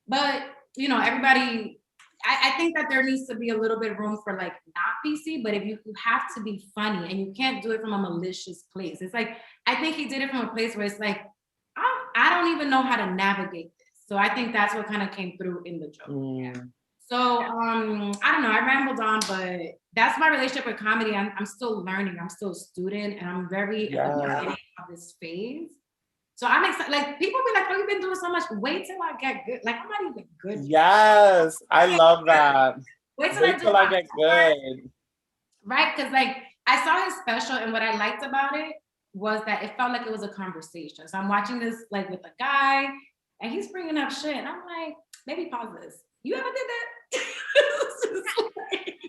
But you know, everybody, I think that there needs to be a little bit of room for like not PC, but if you have to be funny and you can't do it from a malicious place. It's like, I think he did it from a place where it's like, I don't even know how to navigate this. So I think that's what kind of came through in the joke. Yeah. So I don't know, I rambled on, but that's my relationship with comedy. I'm still learning, I'm still a student, and I'm very at the beginning of this phase. So I'm excited. Like people be like, "Oh, you've been doing so much. Wait till I get good." Like I'm not even good. Yes, I love that. Wait till I get good. Right? Because like I saw his special, and what I liked about it was that it felt like it was a conversation. So I'm watching this like with a guy, and he's bringing up shit, and I'm like, maybe pause this. You ever did that?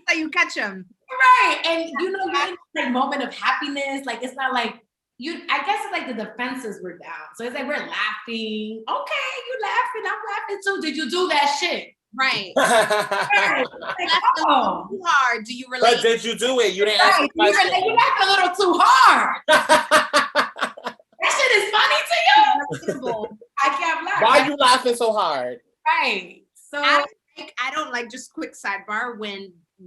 So you catch him, right? And you know, you're in that moment of happiness. Like it's not like. I guess it's like the defenses were down. So it's like we're laughing. Okay, you laughing, I'm laughing too. Did you do that shit? Right. Right. Like, oh. Too hard. Do you relate? But did you do it? You didn't ask the question. You laughed a little too hard. That shit is funny to you. I can't laugh. Why are you laughing so hard? Right. So I don't like, just quick sidebar,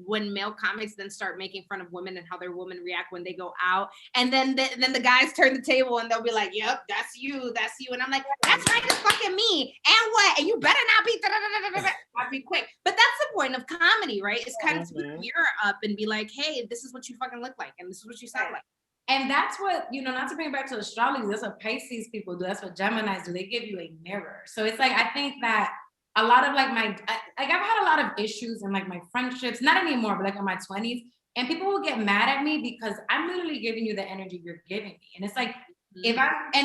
when male comics then start making fun of women and how their women react when they go out, and then the guys turn the table and they'll be like, "Yep, that's you," and I'm like, "That's right, it's fucking me." And what? And you better not be. I'll be quick. But that's the point of comedy, right? It's kind of to mirror up and be like, "Hey, this is what you fucking look like, and this is what you sound like." And that's what, you know, not to bring it back to astrology, that's what Pisces people do. That's what Geminis do. They give you a mirror. So it's like, I think that a lot of like I've had a lot of issues in like my friendships, not anymore, but like in my 20s. And people will get mad at me because I'm literally giving you the energy you're giving me. And it's like, and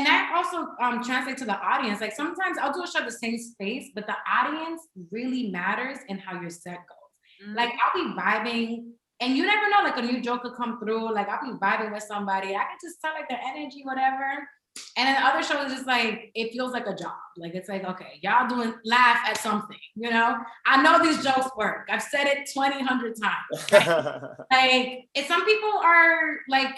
that also translates to the audience. Like sometimes I'll do a show at the same space, but the audience really matters in how your set goes. Like I'll be vibing, and you never know, like a new joke could come through. Like I'll be vibing with somebody. I can just tell like their energy, whatever. And then the other show is just like, it feels like a job. Like, it's like, okay, y'all laugh at something, you know? I know these jokes work. I've said it 100 times. Like, some people are like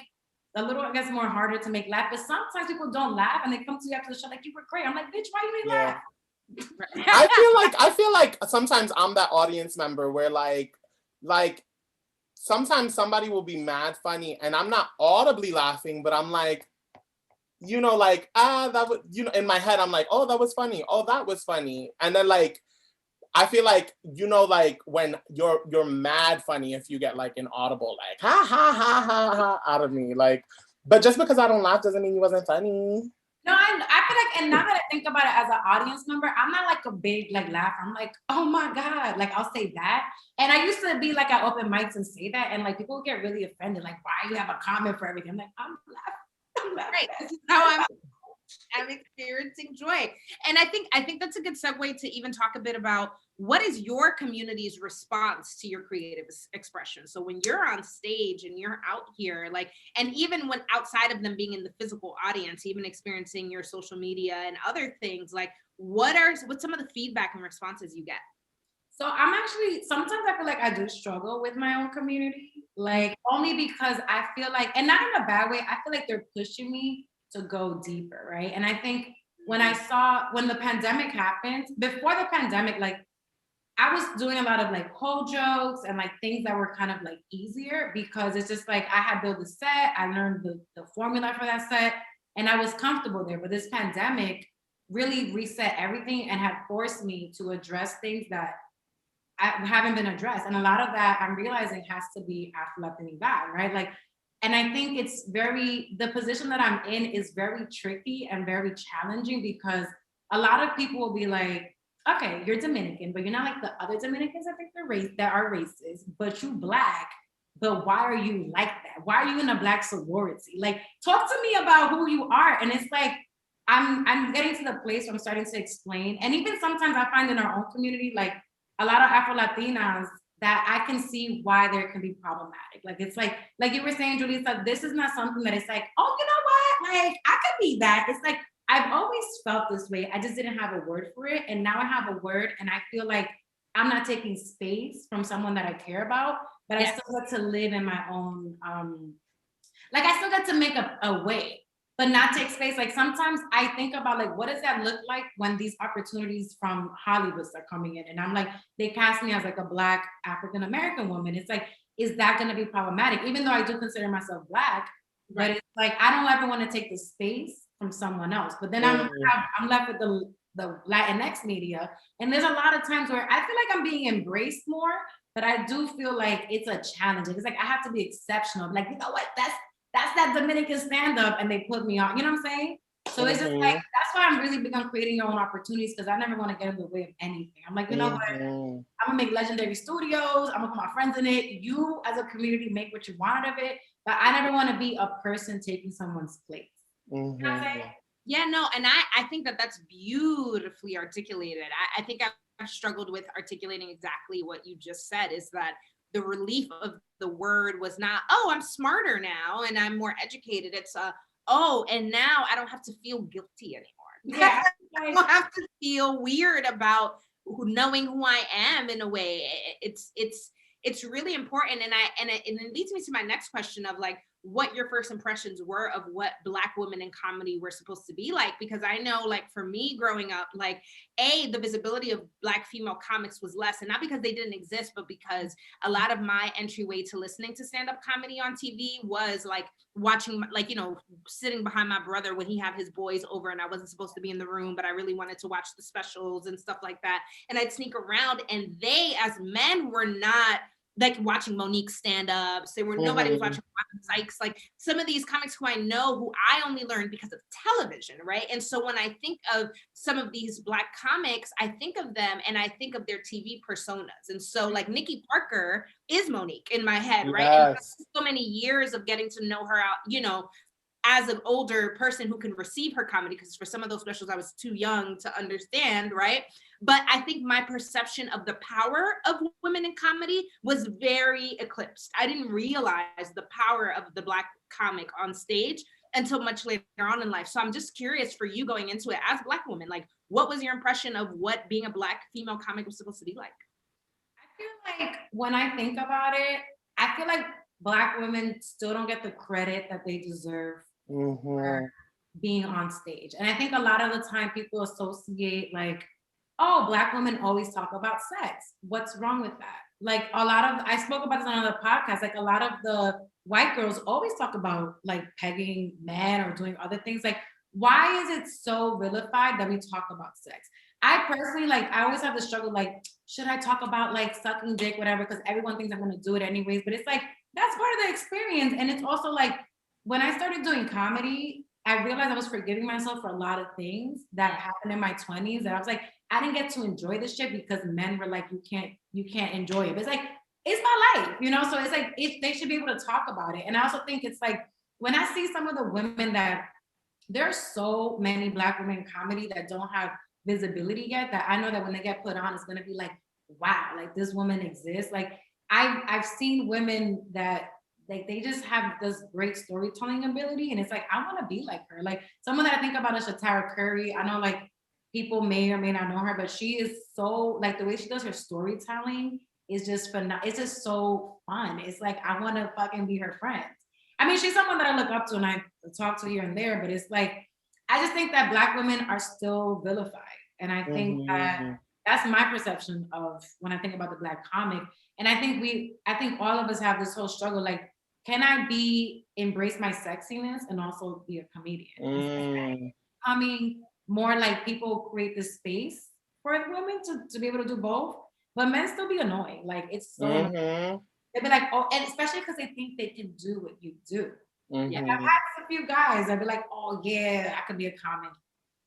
a little, I guess, more harder to make laugh, but sometimes people don't laugh and they come to you after the show like, you were great. I'm like, bitch, why you didn't laugh? I feel like sometimes I'm that audience member where like sometimes somebody will be mad funny and I'm not audibly laughing, but I'm like, you know, like, that was, you know, in my head, I'm like, oh, that was funny. Oh, that was funny. And then like, I feel like, you know, like when you're mad funny if you get like an audible, like, ha, ha, ha, ha, ha, out of me. Like, but just because I don't laugh doesn't mean you wasn't funny. No, I feel like, and now that I think about it as an audience member, I'm not like a big like laugh. I'm like, oh my God, like I'll say that. And I used to be like at open mics and say that, and like people get really offended, like, why you have a comment for everything? I'm like, I'm laughing. Right. This is how I'm experiencing joy. And I think that's a good segue to even talk a bit about what is your community's response to your creative expression. So when you're on stage and you're out here, like, and even when outside of them being in the physical audience, even experiencing your social media and other things, like what's some of the feedback and responses you get? So I'm actually, sometimes I feel like I do struggle with my own community, like only because I feel like, and not in a bad way, I feel like they're pushing me to go deeper, right? And I think when the pandemic happened, before the pandemic, like I was doing a lot of like whole jokes and like things that were kind of like easier because it's just like I had built a set, I learned the formula for that set, and I was comfortable there. But this pandemic really reset everything and had forced me to address things that I haven't been addressed. And a lot of that I'm realizing has to be after left bad, right? Like, and I think the position that I'm in is very tricky and very challenging because a lot of people will be like, okay, you're Dominican, but you're not like the other Dominicans that are racist, but you Black. But why are you like that? Why are you in a Black sorority? Like, talk to me about who you are. And it's like, I'm getting to the place where I'm starting to explain. And even sometimes I find in our own community, like a lot of Afro Latinas that I can see why there can be problematic. Like it's like you were saying, Julissa, this is not something that it's like, oh, you know what? Like I could be that. It's like I've always felt this way. I just didn't have a word for it. And now I have a word and I feel like I'm not taking space from someone that I care about, but I still get to live in my own like I still get to make a way, but not take space. Like sometimes I think about like, what does that look like when these opportunities from Hollywood start coming in? And I'm like, they cast me as like a Black African-American woman. It's like, is that going to be problematic? Even though I do consider myself Black, but it's like, I don't ever want to take the space from someone else. But then I'm left with the Latinx media. And there's a lot of times where I feel like I'm being embraced more, but I do feel like it's a challenge. It's like, I have to be exceptional. Like, you know what, that's that Dominican stand-up and they put me on, you know what I'm saying? So it's just like, that's why I'm really big on creating your own opportunities because I never want to get in the way of anything. I'm like, you know what? I'm gonna make legendary studios. I'm gonna put my friends in it. You as a community make what you want out of it. But I never want to be a person taking someone's place. You know what I'm saying? Yeah, no, and I think that that's beautifully articulated. I think I've struggled with articulating exactly what you just said, is that the relief of the word was not, oh, I'm smarter now and I'm more educated. It's oh, and now I don't have to feel guilty anymore. Yeah. I don't have to feel weird about knowing who I am in a way. It's really important. And it leads me to my next question of like, what your first impressions were of what Black women in comedy were supposed to be like, because I know like for me growing up, like the visibility of Black female comics was less, and not because they didn't exist, but because a lot of my entryway to listening to stand-up comedy on TV was like watching, like, you know, sitting behind my brother when he had his boys over and I wasn't supposed to be in the room, but I really wanted to watch the specials and stuff like that. And I'd sneak around, and they as men were not like watching Monique stand-ups. Nobody was watching Sykes. Like some of these comics who I know, who I only learned because of television, right? And so when I think of some of these Black comics, I think of them and I think of their TV personas. And so like Nikki Parker is Monique in my head, right? Yes. And so many years of getting to know her out, you know, as an older person who can receive her comedy, because for some of those specials I was too young to understand, right? But I think my perception of the power of women in comedy was very eclipsed. I didn't realize the power of the Black comic on stage until much later on in life. So I'm just curious for you going into it as Black women, like what was your impression of what being a Black female comic was supposed to be like? I feel like when I think about it, I feel like Black women still don't get the credit that they deserve for being on stage. And I think a lot of the time people associate like, oh, Black women always talk about sex. What's wrong with that? Like I spoke about this on another podcast, like a lot of the white girls always talk about like pegging men or doing other things. Like, why is it so vilified that we talk about sex? I personally, like, I always have the struggle, like, should I talk about like sucking dick, whatever, because everyone thinks I'm gonna do it anyways. But it's like, that's part of the experience. And it's also like, when I started doing comedy, I realized I was forgiving myself for a lot of things that happened in my 20s. That I was like, I didn't get to enjoy this shit because men were like, you can't enjoy it. But it's like, it's my life, you know? So it's like, they should be able to talk about it. And I also think it's like, when I see some of the women that, there are so many Black women in comedy that don't have visibility yet, that I know that when they get put on, it's gonna be like, wow, like this woman exists. Like I've seen women that like they just have this great storytelling ability, and it's like I want to be like her. Like someone that I think about is Shatara Curry. I know like people may or may not know her, but she is so like the way she does her storytelling is just it's just so fun. It's like I want to fucking be her friend. I mean, she's someone that I look up to and I talk to here and there, but it's like I just think that Black women are still vilified. And I think that that's my perception of when I think about the Black comic. And I think all of us have this whole struggle, like, can I embrace my sexiness and also be a comedian? I mean, more like people create this space for women to be able to do both, but men still be annoying. Like it's so annoying. They'd be like, oh, and especially because they think they can do what you do. Yeah, I've had a few guys that'd be like, oh yeah, I could be a comic.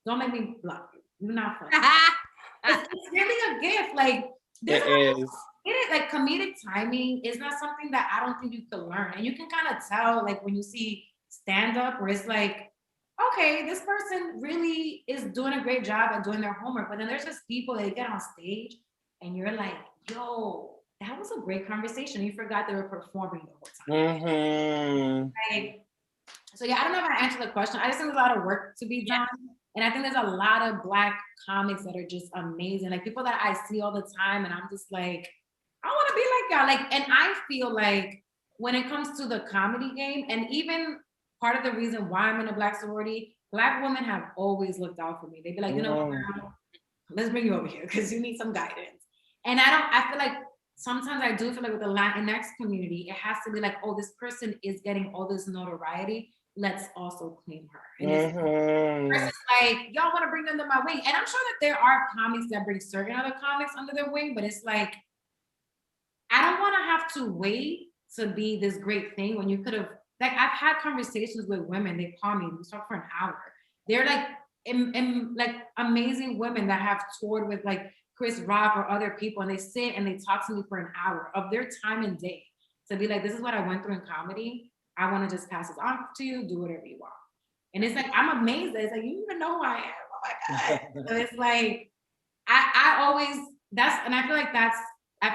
Don't make me bluff you. You're not funny. It's really a gift. Like it is. It is like comedic timing is not something that I don't think you can learn. And you can kind of tell like when you see stand-up where it's like, okay, this person really is doing a great job at doing their homework. But then there's just people that get on stage and you're like, yo, that was a great conversation. You forgot they were performing the whole time. Like, so yeah, I don't know if I answered the question. I just think there's a lot of work to be done. And I think there's a lot of Black comics that are just amazing. Like people that I see all the time and I'm just like, I want to be like y'all. Like, and I feel like when it comes to the comedy game, and even part of the reason why I'm in a Black sorority, Black women have always looked out for me. They'd be like, you know, girl, let's bring you over here because you need some guidance. And I feel like sometimes I do feel like with the Latinx community, it has to be like, oh, this person is getting all this notoriety. Let's also claim her. And it's like, y'all want to bring them under my wing. And I'm sure that there are comics that bring certain other comics under their wing, but it's like, I don't want to have to wait to be this great thing when you could have, like, I've had conversations with women, they call me, we talk for an hour. They're like, like amazing women that have toured with like Chris Rock or other people, and they sit and they talk to me for an hour of their time and day to be like, this is what I went through in comedy. I want to just pass this on to you, do whatever you want. And it's like, I'm amazed. It's like, you even know who I am. Oh my God. So it's like, I always, and I feel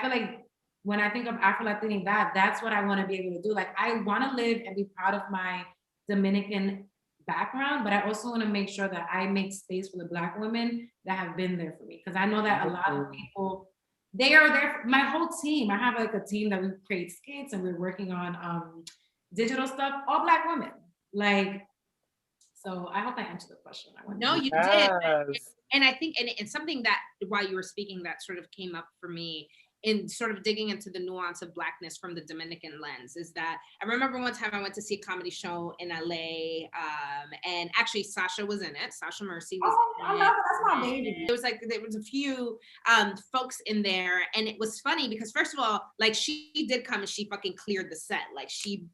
like when I think of Afro-Latino, that's what I want to be able to do. Like, I want to live and be proud of my Dominican background, but I also want to make sure that I make space for the Black women that have been there for me. Because I know that a lot of people, they are there. My whole team, I have like a team that we create skits and we're working on digital stuff, all Black women. Like, so I hope I answered the question. No, you did. And I think, and something that while you were speaking that sort of came up for me in sort of digging into the nuance of Blackness from the Dominican lens is that I remember one time I went to see a comedy show in LA, and actually Sasha was in it. Sasha Mercy was in it. That's my baby. There was a few folks in there, and it was funny because first of all, like she did come and she fucking cleared the set. Like she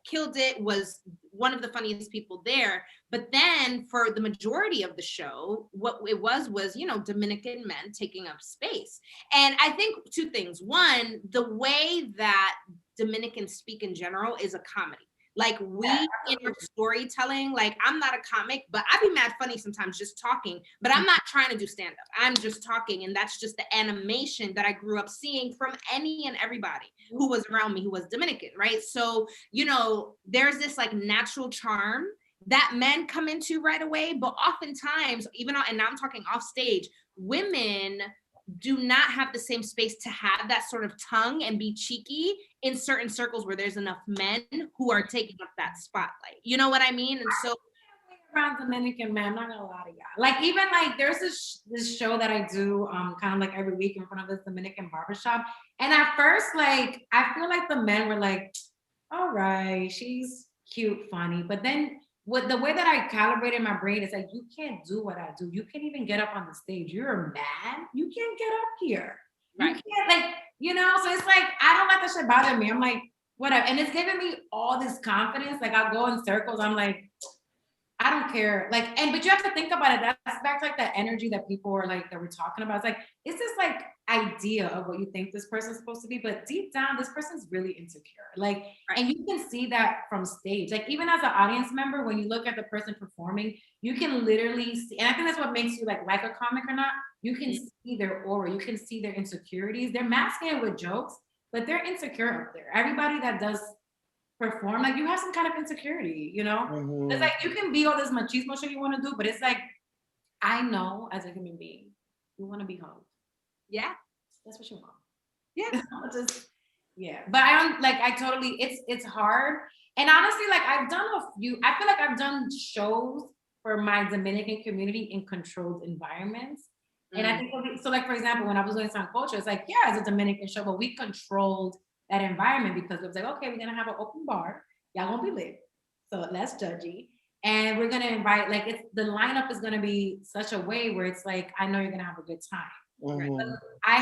killed it, was one of the funniest people there. But then for the majority of the show, what it was, you know, Dominican men taking up space. And I think two things. One, the way that Dominicans speak in general is a comedy. Like we in our storytelling, like I'm not a comic, but I'd be mad funny sometimes just talking, but I'm not trying to do stand up. I'm just talking. And that's just the animation that I grew up seeing from any and everybody who was around me who was Dominican, right? So, you know, there's this like natural charm that men come into right away, but oftentimes, and now I'm talking off stage, women do not have the same space to have that sort of tongue and be cheeky in certain circles where there's enough men who are taking up that spotlight. You know what I mean? And so around Dominican men, I'm not gonna lie to y'all. Like even like there's this show that I do kind of like every week in front of this Dominican barbershop. And at first, like I feel like the men were like, all right, she's cute, funny. But then with the way that I calibrated my brain is like, you can't do what I do. You can't even get up on the stage. You're mad. You can't get up here. Right. You can't, like, you know, so it's like, I don't let that shit bother me. I'm like, whatever. And it's giving me all this confidence. Like I'll go in circles. I'm like, I don't care. Like, but you have to think about it. That's back to like that energy that people are like, that we're talking about. It's like, it's this like idea of what you think this person's supposed to be, but deep down, this person's really insecure. Like, and you can see that from stage. Like, even as an audience member, when you look at the person performing, you can literally see, and I think that's what makes you like a comic or not. You can see their aura, you can see their insecurities. They're masking it with jokes, but they're insecure up there. Everybody that does perform, like you have some kind of insecurity, you know? It's like you can be all this machismo shit you want to do, but it's like I know as a human being, you want to be hugged. Yeah. That's what you want. Yeah. Just, yeah. But I totally, it's hard. And honestly, like I feel like I've done shows for my Dominican community in controlled environments. And I think, so like, for example, when I was doing Sancocho, it's like, yeah, it's a Dominican show, but we controlled that environment because it was like, okay, we're going to have an open bar. Y'all gonna be lit. So less judgy. And we're going to invite, like, the lineup is going to be such a way where it's like, I know you're going to have a good time. Mm-hmm. I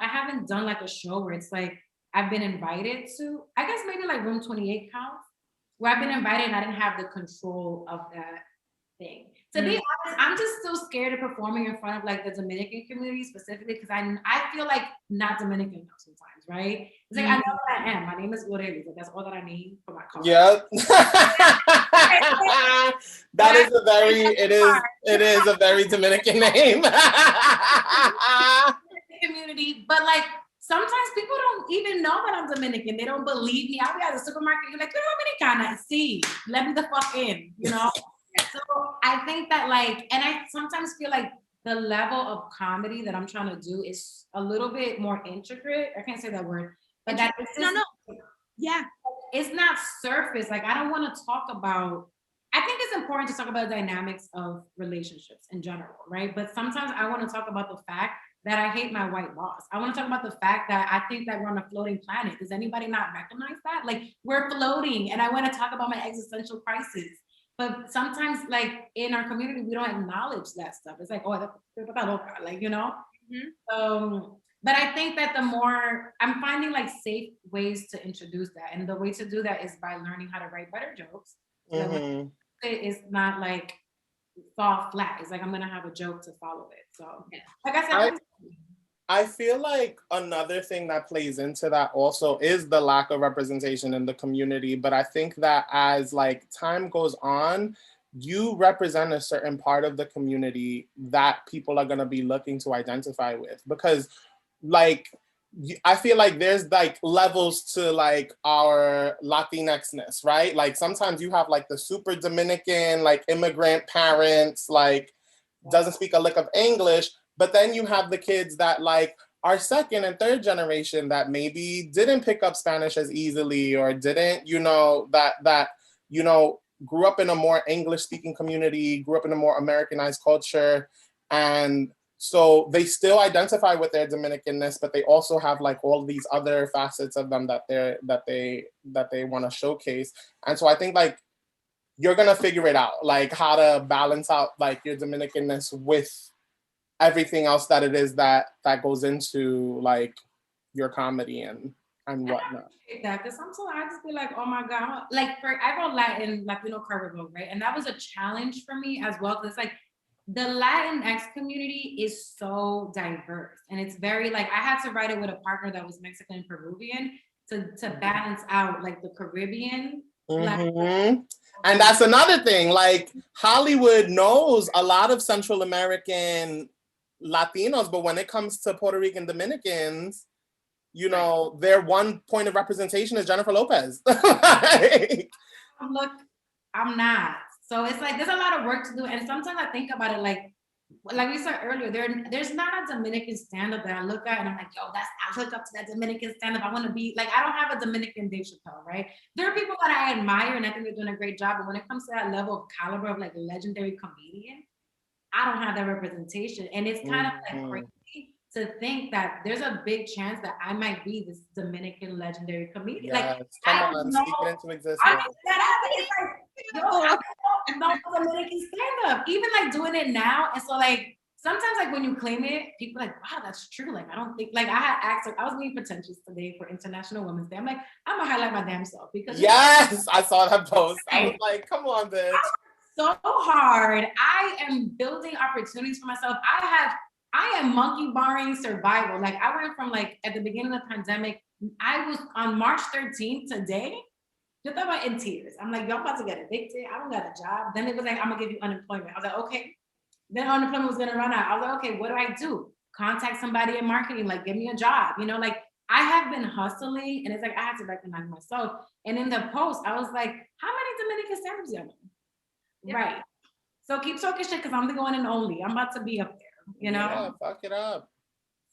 haven't done like a show where it's like I've been invited to, I guess maybe like Room 28 counts, where I've been invited and I didn't have the control of that thing. To be honest, I'm just still scared of performing in front of like the Dominican community specifically because I feel like not Dominican enough sometimes, right? It's like I know what I am. My name is Glorelys. Like, that's all that I need for my car. Yeah. It is a very Dominican name. Community, but like sometimes people don't even know that I'm Dominican. They don't believe me. I'll be at the supermarket. You're like, you're Dominicana. See, let me the fuck in, you know? So I think that like, and I sometimes feel like the level of comedy that I'm trying to do is a little bit more intricate. I can't say that word, but that it's just, yeah, it's not surface. Like I don't want to talk about. I think it's important to talk about the dynamics of relationships in general, right? But sometimes I want to talk about the fact that I hate my white boss. I want to talk about the fact that I think that we're on a floating planet. Does anybody not recognize that? Like we're floating, and I want to talk about my existential crisis. But sometimes, like in our community, we don't acknowledge that stuff. It's like, oh, that's like, you know. But I think that the more I'm finding like safe ways to introduce that, and the way to do that is by learning how to write better jokes. So it's not like fall flat. It's like I'm gonna have a joke to follow it. So, like I said, I feel like another thing that plays into that also is the lack of representation in the community. But I think that as like time goes on, you represent a certain part of the community that people are going to be looking to identify with, because like I feel like there's like levels to like our Latinxness, right? Like sometimes you have like the super Dominican, like immigrant parents, like doesn't speak a lick of English. But then you have the kids that like are second and third generation that maybe didn't pick up Spanish as easily or didn't, you know, that you know, grew up in a more English speaking community, grew up in a more Americanized culture. And so they still identify with their Dominicanness, but they also have like all these other facets of them that they want to showcase. And so I think like you're gonna figure it out, like how to balance out like your Dominicanness with everything else that it is that goes into like your comedy and whatnot. That because sometimes I just be like, oh my god, like I go Latin, Latino Caribbean, right? And that was a challenge for me as well because like the Latinx community is so diverse, and it's very like I had to write it with a partner that was Mexican and Peruvian to balance out like the Caribbean. And that's another thing. Like Hollywood knows a lot of Central American Latinos, but when it comes to Puerto Rican Dominicans, you know, their one point of representation is Jennifer Lopez. Look, I'm not. So it's like there's a lot of work to do, and sometimes I think about it like we said earlier, there's not a Dominican stand-up that I look at and I'm like, yo, I look up to that Dominican stand-up. I want to be like, I don't have a Dominican Dave Chappelle, right? There are people that I admire and I think they're doing a great job, but when it comes to that level of caliber of like a legendary comedian, I don't have that representation. And it's kind of like crazy to think that there's a big chance that I might be this Dominican legendary comedian. Yes, like, come on, speak it into existence. I don't know Dominican stand-up, even like doing it now. And so like, sometimes like when you claim it, people are like, wow, that's true. Like, I don't think, like I had asked, I was being pretentious today for International Women's Day. I'm like, I'm gonna highlight my damn self because yes, I saw that post. I was like, come on, bitch. So hard. I am building opportunities for myself. I am monkey barring survival. Like I went from like at the beginning of the pandemic, I was on March 13th today, just about in tears. I'm like, y'all about to get evicted. I don't got a job. Then it was like, I'm gonna give you unemployment. I was like, okay. Then unemployment was gonna run out. I was like, okay, what do I do? Contact somebody in marketing, like give me a job. You know, like I have been hustling, and it's like I had to recognize myself. And in the post, I was like, how many Dominican stand-ups do you know? Right. So keep talking shit because I'm the one and only. I'm about to be up there, you know? Yeah, fuck it up.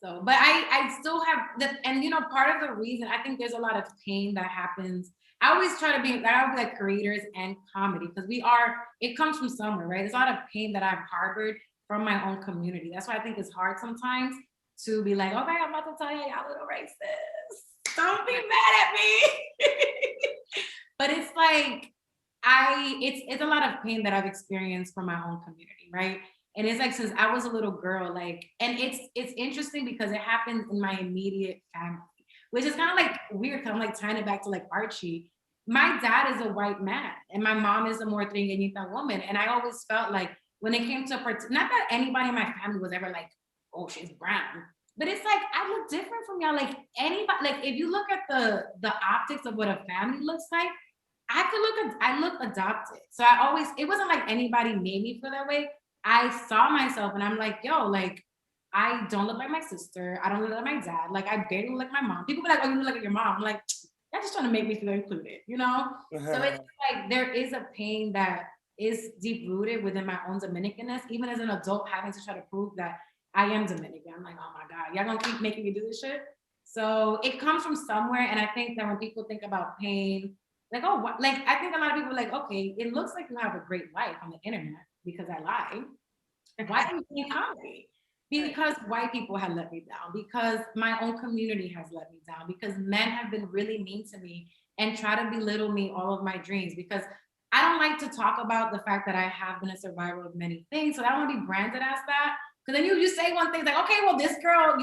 So, but I still have and part of the reason I think there's a lot of pain that happens. I always try to be like creators and comedy because it comes from somewhere, right? There's a lot of pain that I've harbored from my own community. That's why I think it's hard sometimes to be like, okay, I'm about to tell y'all little racist. Don't be mad at me. But it's like, it's a lot of pain that I've experienced from my own community, right? And it's like since I was a little girl, like, and it's interesting because it happens in my immediate family, which is kind of like weird because I'm like tying it back to like Archie. My dad is a white man and my mom is a more trigueñita woman. And I always felt like when it came to not that anybody in my family was ever like, oh, she's brown. But it's like I look different from y'all. Like anybody, like if you look at the optics of what a family looks like, I look adopted. So it wasn't like anybody made me feel that way. I saw myself and I'm like, yo, like, I don't look like my sister. I don't look like my dad. Like, I barely look like my mom. People be like, oh, you look like your mom. I'm like, they're just trying to make me feel included, you know? So it's like, there is a pain that is deep rooted within my own Dominicanness, even as an adult having to try to prove that I am Dominican. I'm like, oh my God, y'all gonna keep making me do this shit? So it comes from somewhere. And I think that when people think about pain, like, oh, like, I think a lot of people are like, okay, it looks like you have a great life on the internet because I lie. Why do you think comedy? Because white people have let me down, because my own community has let me down, because men have been really mean to me and try to belittle me all of my dreams, because I don't like to talk about the fact that I have been a survivor of many things. So I don't want to be branded as that. Because then you say one thing, it's like, okay, well, this girl,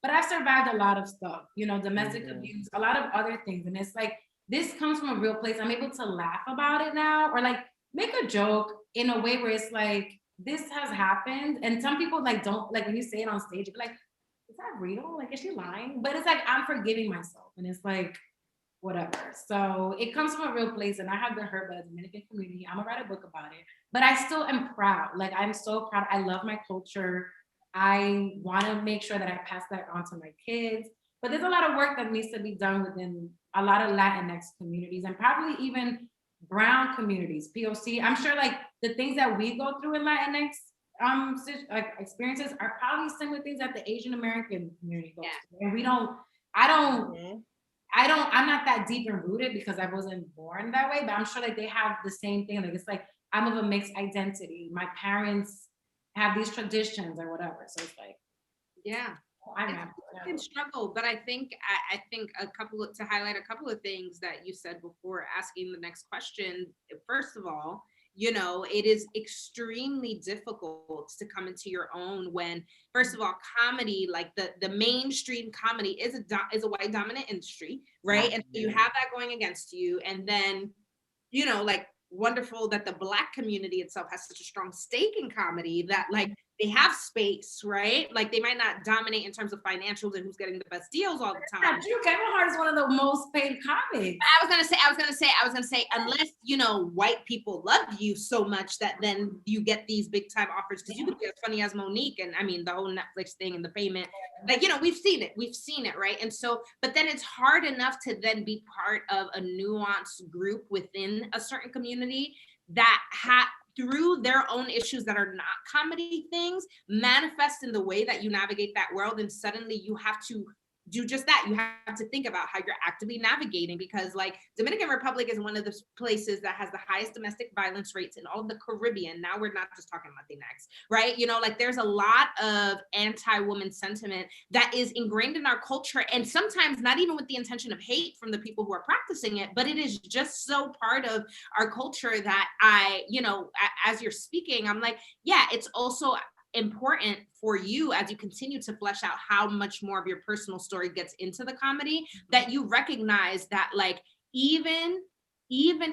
but I've survived a lot of stuff, domestic abuse, a lot of other things. And it's like, this comes from a real place. I'm able to laugh about it now, or like make a joke in a way where it's like, this has happened. And some people like don't, like when you say it on stage, you're like, is that real? Like, is she lying? But it's like, I'm forgiving myself. And it's like, whatever. So it comes from a real place. And I have been hurt by the Dominican community. I'm gonna write a book about it. But I still am proud. Like, I'm so proud. I love my culture. I wanna make sure that I pass that on to my kids. But there's a lot of work that needs to be done within a lot of Latinx communities and probably even brown communities, POC. I'm sure like the things that we go through in Latinx experiences are probably similar things that the Asian American community goes through. And I'm not that deep and rooted because I wasn't born that way, but I'm sure like they have the same thing. Like, it's like, I'm of a mixed identity. My parents have these traditions or whatever. So it's like, yeah. I can struggle, but I think to highlight a couple of things that you said before asking the next question. First of all, it is extremely difficult to come into your own when, first of all, comedy, like the mainstream comedy is a white dominant industry, right? And you have that going against you, and then like, wonderful that the Black community itself has such a strong stake in comedy that like they have space, right? Like, they might not dominate in terms of financials and who's getting the best deals all the time. Kevin Hart is one of the most paid comics. I was gonna say, unless white people love you so much that then you get these big time offers because you could be as funny as Monique, and I mean the whole Netflix thing and the payment, like we've seen it, right? And so, but then it's hard enough to then be part of a nuanced group within a certain community that through their own issues that are not comedy things, manifest in the way that you navigate that world. And suddenly you have to do just that. You have to think about how you're actively navigating, because like Dominican Republic is one of the places that has the highest domestic violence rates in all of the Caribbean. Now we're not just talking Latinx, right? Like, there's a lot of anti-woman sentiment that is ingrained in our culture, and sometimes not even with the intention of hate from the people who are practicing it, but it is just so part of our culture that as you're speaking, I'm like, yeah, it's also important for you as you continue to flesh out how much more of your personal story gets into the comedy, that you recognize that like even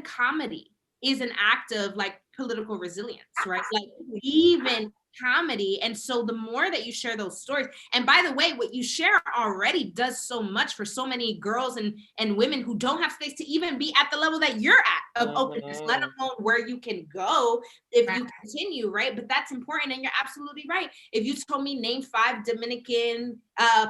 comedy is an act of like political resilience, right? Like even comedy. And so the more that you share those stories, and by the way, what you share already does so much for so many girls and women who don't have space to even be at the level that you're at of openness, let alone where you can go if you continue, right? But that's important, and you're absolutely right. If you told me name 5 Dominican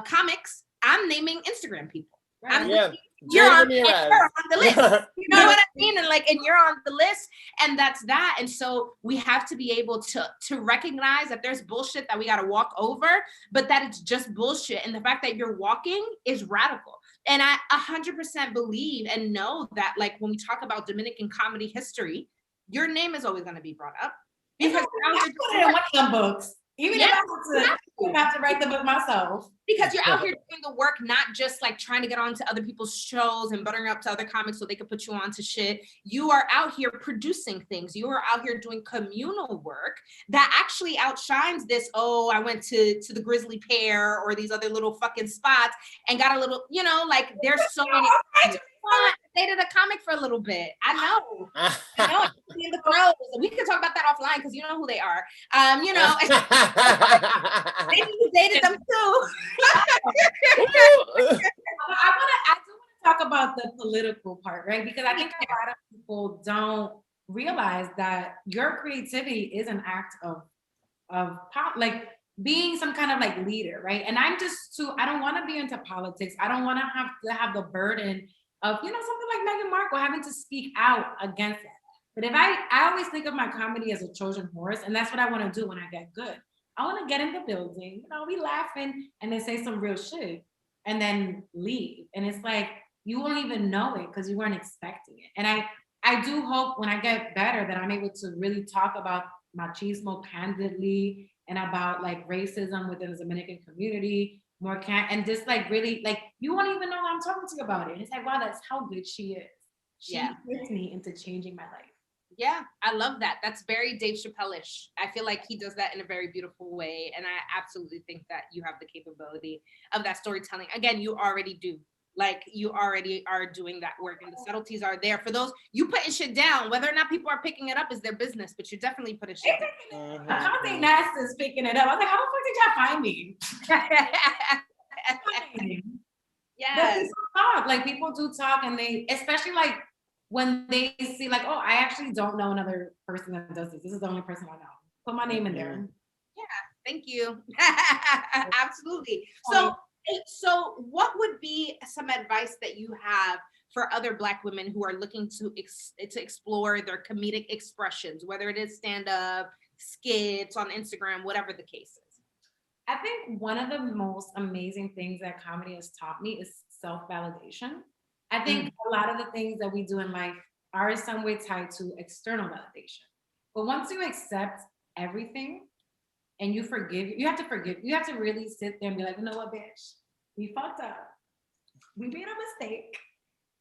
comics, I'm naming Instagram people. Right. you're on Ramirez. the list. You know what I mean? And you're on the list, and that's that. And so we have to be able to recognize that there's bullshit that we got to walk over, but that it's just bullshit. And the fact that you're walking is radical. And I 100% believe and know that, like, when we talk about Dominican comedy history, your name is always going to be brought up. Because I put it in one of them books. Even if I have to write the book myself. Because you're out here doing the work, not just like trying to get onto other people's shows and buttering up to other comics so they can put you onto shit. You are out here producing things. You are out here doing communal work that actually outshines this, I went to the Grizzly Pear or these other little fucking spots and got a little, like there's so many. I dated a comic for a little bit. I know. In the throes. We can talk about that offline because you know who they are. Maybe you dated them too. I do want to talk about the political part, right? Because I think a lot of people don't realize that your creativity is an act of like being some kind of like leader, right? And I'm just I don't want to be into politics. I don't want to have the burden of, something like Meghan Markle having to speak out against it. But if I always think of my comedy as a Trojan horse, and that's what I want to do when I get good. I want to get in the building, we laughing and then say some real shit and then leave. And it's like, you won't even know it because you weren't expecting it. And I do hope when I get better that I'm able to really talk about machismo candidly and about like racism within the Dominican community and just like really like, you won't even know I'm talking to you about it. And it's like, wow, that's how good she is. She gets me into changing my life. Yeah, I love that. That's very Dave Chappelle-ish. I feel like he does that in a very beautiful way. And I absolutely think that you have the capability of that storytelling. Again, you already do. Like, you already are doing that work and the subtleties are there. For those, you putting shit down, whether or not people are picking it up is their business, but you're definitely putting shit down. Conte Nast is picking it up. I was like, how the fuck did y'all find me? Yes. Talk. Like, people do talk, and they, especially like when they see like, I actually don't know another person that does this. This is the only person I know. Put my name in there. Yeah, thank you. Absolutely. So what would be some advice that you have for other Black women who are looking to explore their comedic expressions, whether it is stand-up, skits on Instagram, whatever the case is? I think one of the most amazing things that comedy has taught me is self-validation. I think a lot of the things that we do in life are in some way tied to external validation. But once you accept everything and you forgive, you have to really sit there and be like, you know what, bitch, we fucked up. We made a mistake.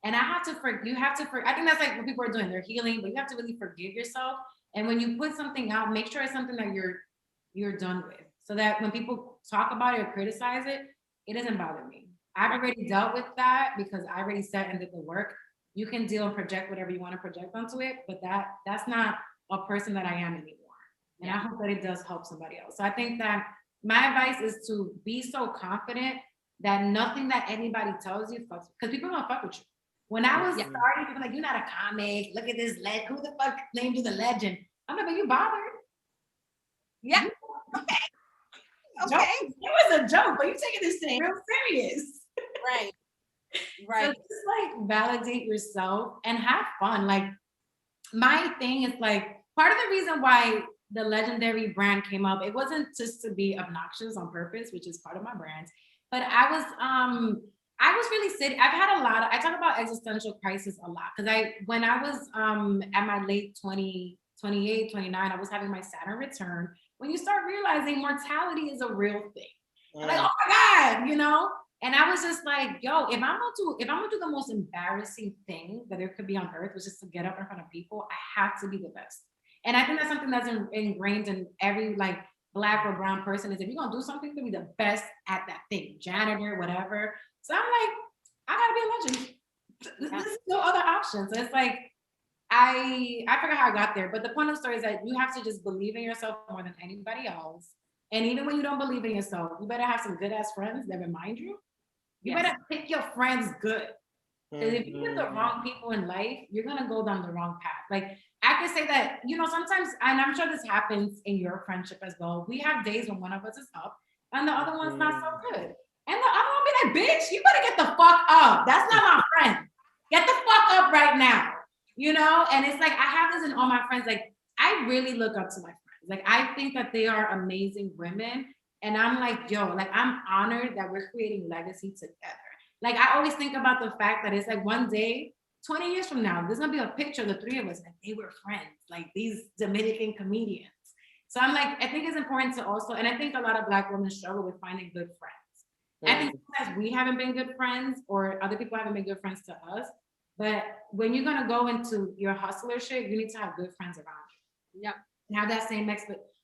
And I think that's like what people are doing. They're healing, but you have to really forgive yourself. And when you put something out, make sure it's something that you're done with. So that when people talk about it or criticize it, it doesn't bother me. I've already dealt with that because I already sat and did the work. You can deal and project whatever you want to project onto it, but that's not a person that I am anymore. And I hope that it does help somebody else. So I think that my advice is to be so confident that nothing that anybody tells you fucks, because people are gonna fuck with you. When I was starting, people were like, you're not a comic. Look at this who the fuck named you the legend? I'm like, but you bothered? Yeah. Okay. It was a joke, but you're taking this thing real serious. Right. So just like validate yourself and have fun. Like, my thing is like, part of the reason why the legendary brand came up, it wasn't just to be obnoxious on purpose, which is part of my brand, but I was really sitting, I talk about existential crisis a lot, because when I was at my late 28, 29, I was having my Saturn return, when you start realizing mortality is a real thing. Like, oh my God, And I was just like, yo, if I'm gonna do the most embarrassing thing that there could be on earth, which is to get up in front of people, I have to be the best. And I think that's something that's ingrained in every like Black or brown person, is if you're gonna do something, to be the best at that thing, janitor, whatever. So I'm like, I gotta be a legend. There's no other option. So it's like, I forgot how I got there, but the point of the story is that you have to just believe in yourself more than anybody else. And even when you don't believe in yourself, you better have some good ass friends that remind you. You better pick your friends good. Because if you get the wrong people in life, you're gonna go down the wrong path. Like, I can say that, sometimes, and I'm sure this happens in your friendship as well. We have days when one of us is up and the other one's not so good. And the other one be like, bitch, you better get the fuck up. That's not my friend. Get the fuck up right now. You know? And it's like, I have this in all my friends. Like, I really look up to my friends. Like, I think that they are amazing women. And I'm like, yo, like, I'm honored that we're creating legacy together. Like, I always think about the fact that it's like one day, 20 years from now, there's gonna be a picture of the three of us, and they were friends, like these Dominican comedians. So I'm like, I think it's important to also, and I think a lot of Black women struggle with finding good friends. I think sometimes we haven't been good friends, or other people haven't been good friends to us. But when you're gonna go into your hustler shit, you need to have good friends around you. Yep. And have that same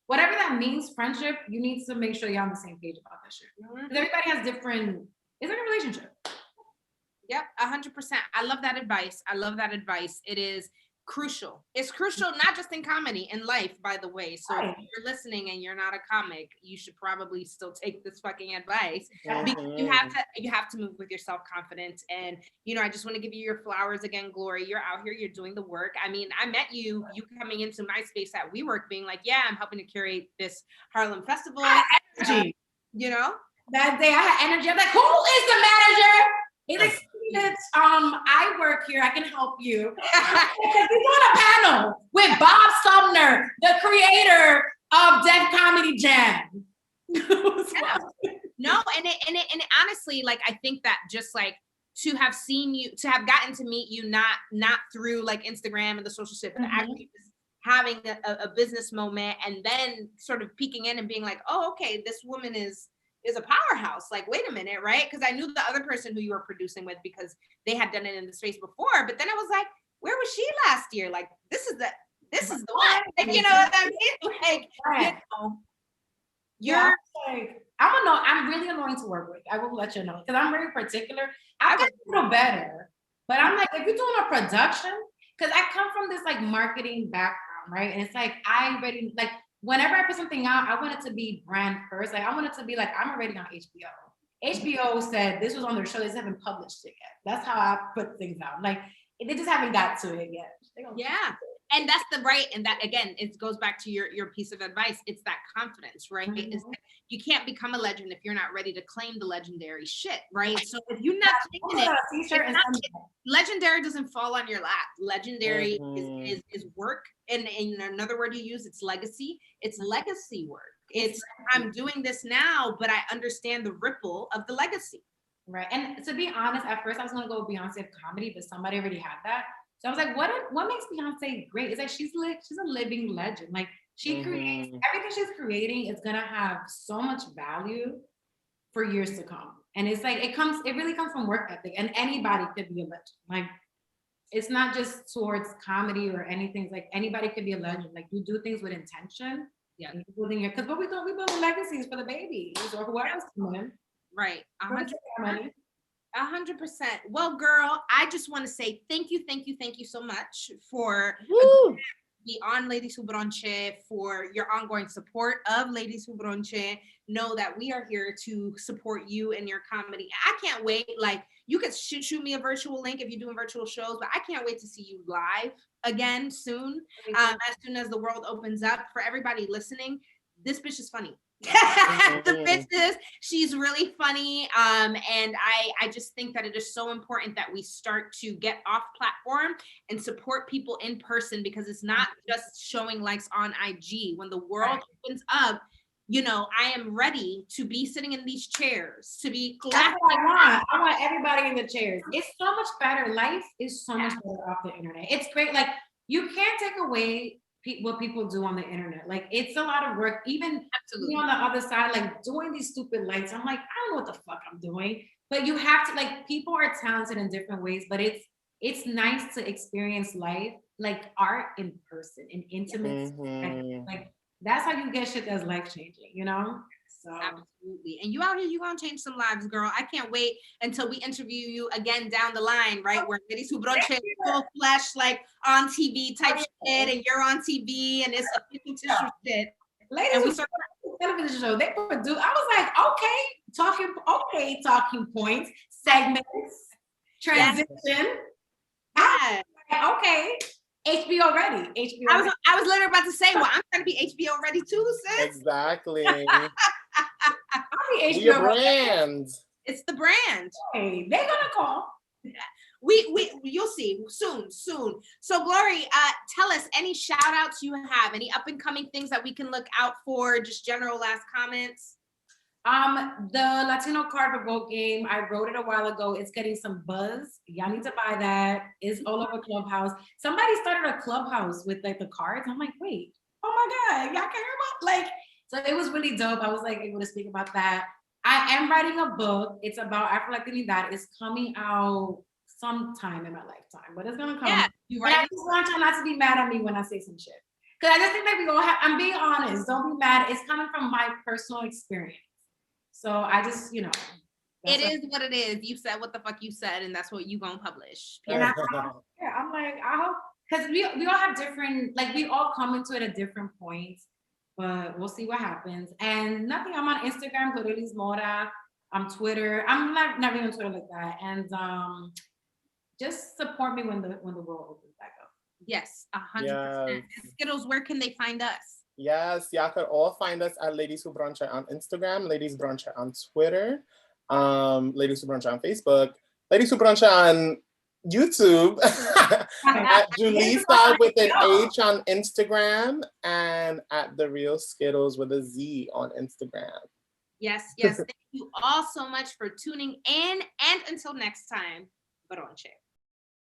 whatever that means, friendship, you need to make sure you're on the same page about that shit. Because everybody has different, it's like a relationship. Yep, 100%. I love that advice. I love that advice. It is crucial. It's crucial not just in comedy, in life, by the way. So if you're listening and you're not a comic, you should probably still take this fucking advice. Because you have to move with your self-confidence. And I just want to give you your flowers again, Glory. You're out here, you're doing the work. I mean, I met you coming into my space at WeWork being like, yeah, I'm helping to curate this Harlem festival. Energy. That day I had energy. I'm like, who is the manager? He's like, I work here. I can help you. He's on a panel with Bob Sumner, the creator of Def Comedy Jam. No, and it honestly, like, I think that just like to have seen you, to have gotten to meet you, not through like Instagram and the social shit, but actually just having a business moment, and then sort of peeking in and being like, oh, okay, this woman is a powerhouse. Like, wait a minute, right? Because I knew the other person who you were producing with because they had done it in the space before. But then I was like, where was she last year? Like, this is the one. Like, you know what I mean? Like, I'm really annoying to work with. I will let you know because I'm very particular. I got a little better, but I'm like, if you're doing a production, because I come from this like marketing background, right? And it's like I already like. Whenever I put something out, I want it to be brand first. Like I want it to be like, I'm already on HBO. HBO said this was on their show. They just haven't published it yet. That's how I put things out. Like they just haven't got to it yet. Yeah. And that's the right. And that again, it goes back to your piece of advice. It's that confidence, right? It's like, you can't become a legend if you're not ready to claim the legendary shit, right? So if you're not claiming it, legendary doesn't fall on your lap. Legendary is work. And in another word you use, it's legacy. It's legacy work. It's I'm doing this now, but I understand the ripple of the legacy. Right. And to be honest, at first I was gonna go with Beyonce of comedy, but somebody already had that. So I was like, what makes Beyonce great? It's like she's a living legend. Like she creates everything she's creating is gonna have so much value for years to come. And it's like it really comes from work ethic, and anybody could be a legend. Like it's not just towards comedy or anything. It's like anybody could be a legend. Like you do things with intention. Yeah. Because what we do, we build legacies for the babies or whoever's coming. Right. 100%. Well, girl, I just want to say thank you so much for be on Ladies Who Bronche, for your ongoing support of Ladies Who Bronche. Know that we are here to support you in your comedy. I can't wait. Like, you could shoot me a virtual link if you're doing virtual shows, but I can't wait to see you live again soon. As soon as the world opens up. For everybody listening, this bitch is funny. The bitches, she's really funny, and I just think that it is so important that we start to get off platform and support people in person, because it's not just showing likes on IG. When the world opens up, I am ready to be sitting in these chairs, to be That's what I want everybody in the chairs. It's so much better. Life is so much better off the internet. It's great. Like you can't take away what people do on the internet. Like it's a lot of work. Even on the other side, like doing these stupid lights, I'm like, I don't know what the fuck I'm doing. But you have to, like, people are talented in different ways, but it's nice to experience life like art in person, in intimate. Like that's how you get shit that's life changing, So absolutely. And you out here, you gonna change some lives, girl. I can't wait until we interview you again down the line, right? Where Ladies Who Bronche full flesh, like on TV type shit, and you're on TV, and it's a tissue shit. Ladies Who Bronche television show, they produce. I was like, talking points, segments, transition. Yeah. Okay. HBO ready. I was literally about to say, well, I'm trying to be HBO ready too, sis. Exactly. I'll be HBO brand. It's the brand. Hey, they're gonna call. You'll see soon. So Glory, tell us any shout outs you have, any up and coming things that we can look out for, just general last comments. The Latino card revoke game, I wrote it a while ago. It's getting some buzz. Y'all need to buy that. It's all over Clubhouse. Somebody started a Clubhouse with like the cards. I'm like, wait, oh my God, y'all can hear about like, so it was really dope. I was like able to speak about that. I am writing a book. It's about Afro-Latinidad. It's coming out sometime in my lifetime, but it's gonna come. Yeah, you But I right. just want y'all not to be mad at me when I say some shit. Cause I just think that we all have, I'm being honest, don't be mad. It's coming from my personal experience. So I just, you know. It is what it is. You said what the fuck you said, and that's what you gonna publish. And I'm like, I hope, because we all have different, like we all come into it at different points, but we'll see what happens. And nothing, I'm on Instagram, Glorelys Mora, I'm Twitter. I'm not even on Twitter like that. And just support me when the world opens back up. Yes, 100%. Skittles, where can they find us? Yes, y'all could all find us at Ladies Who Brunch on Instagram, Ladies Brunch on Twitter, Ladies Who Brunch on Facebook, Ladies Who Brunch on YouTube, at Julissa with an H on Instagram, and at The Real Skittles with a Z on Instagram. Yes. Thank you all so much for tuning in, and until next time, Bronche.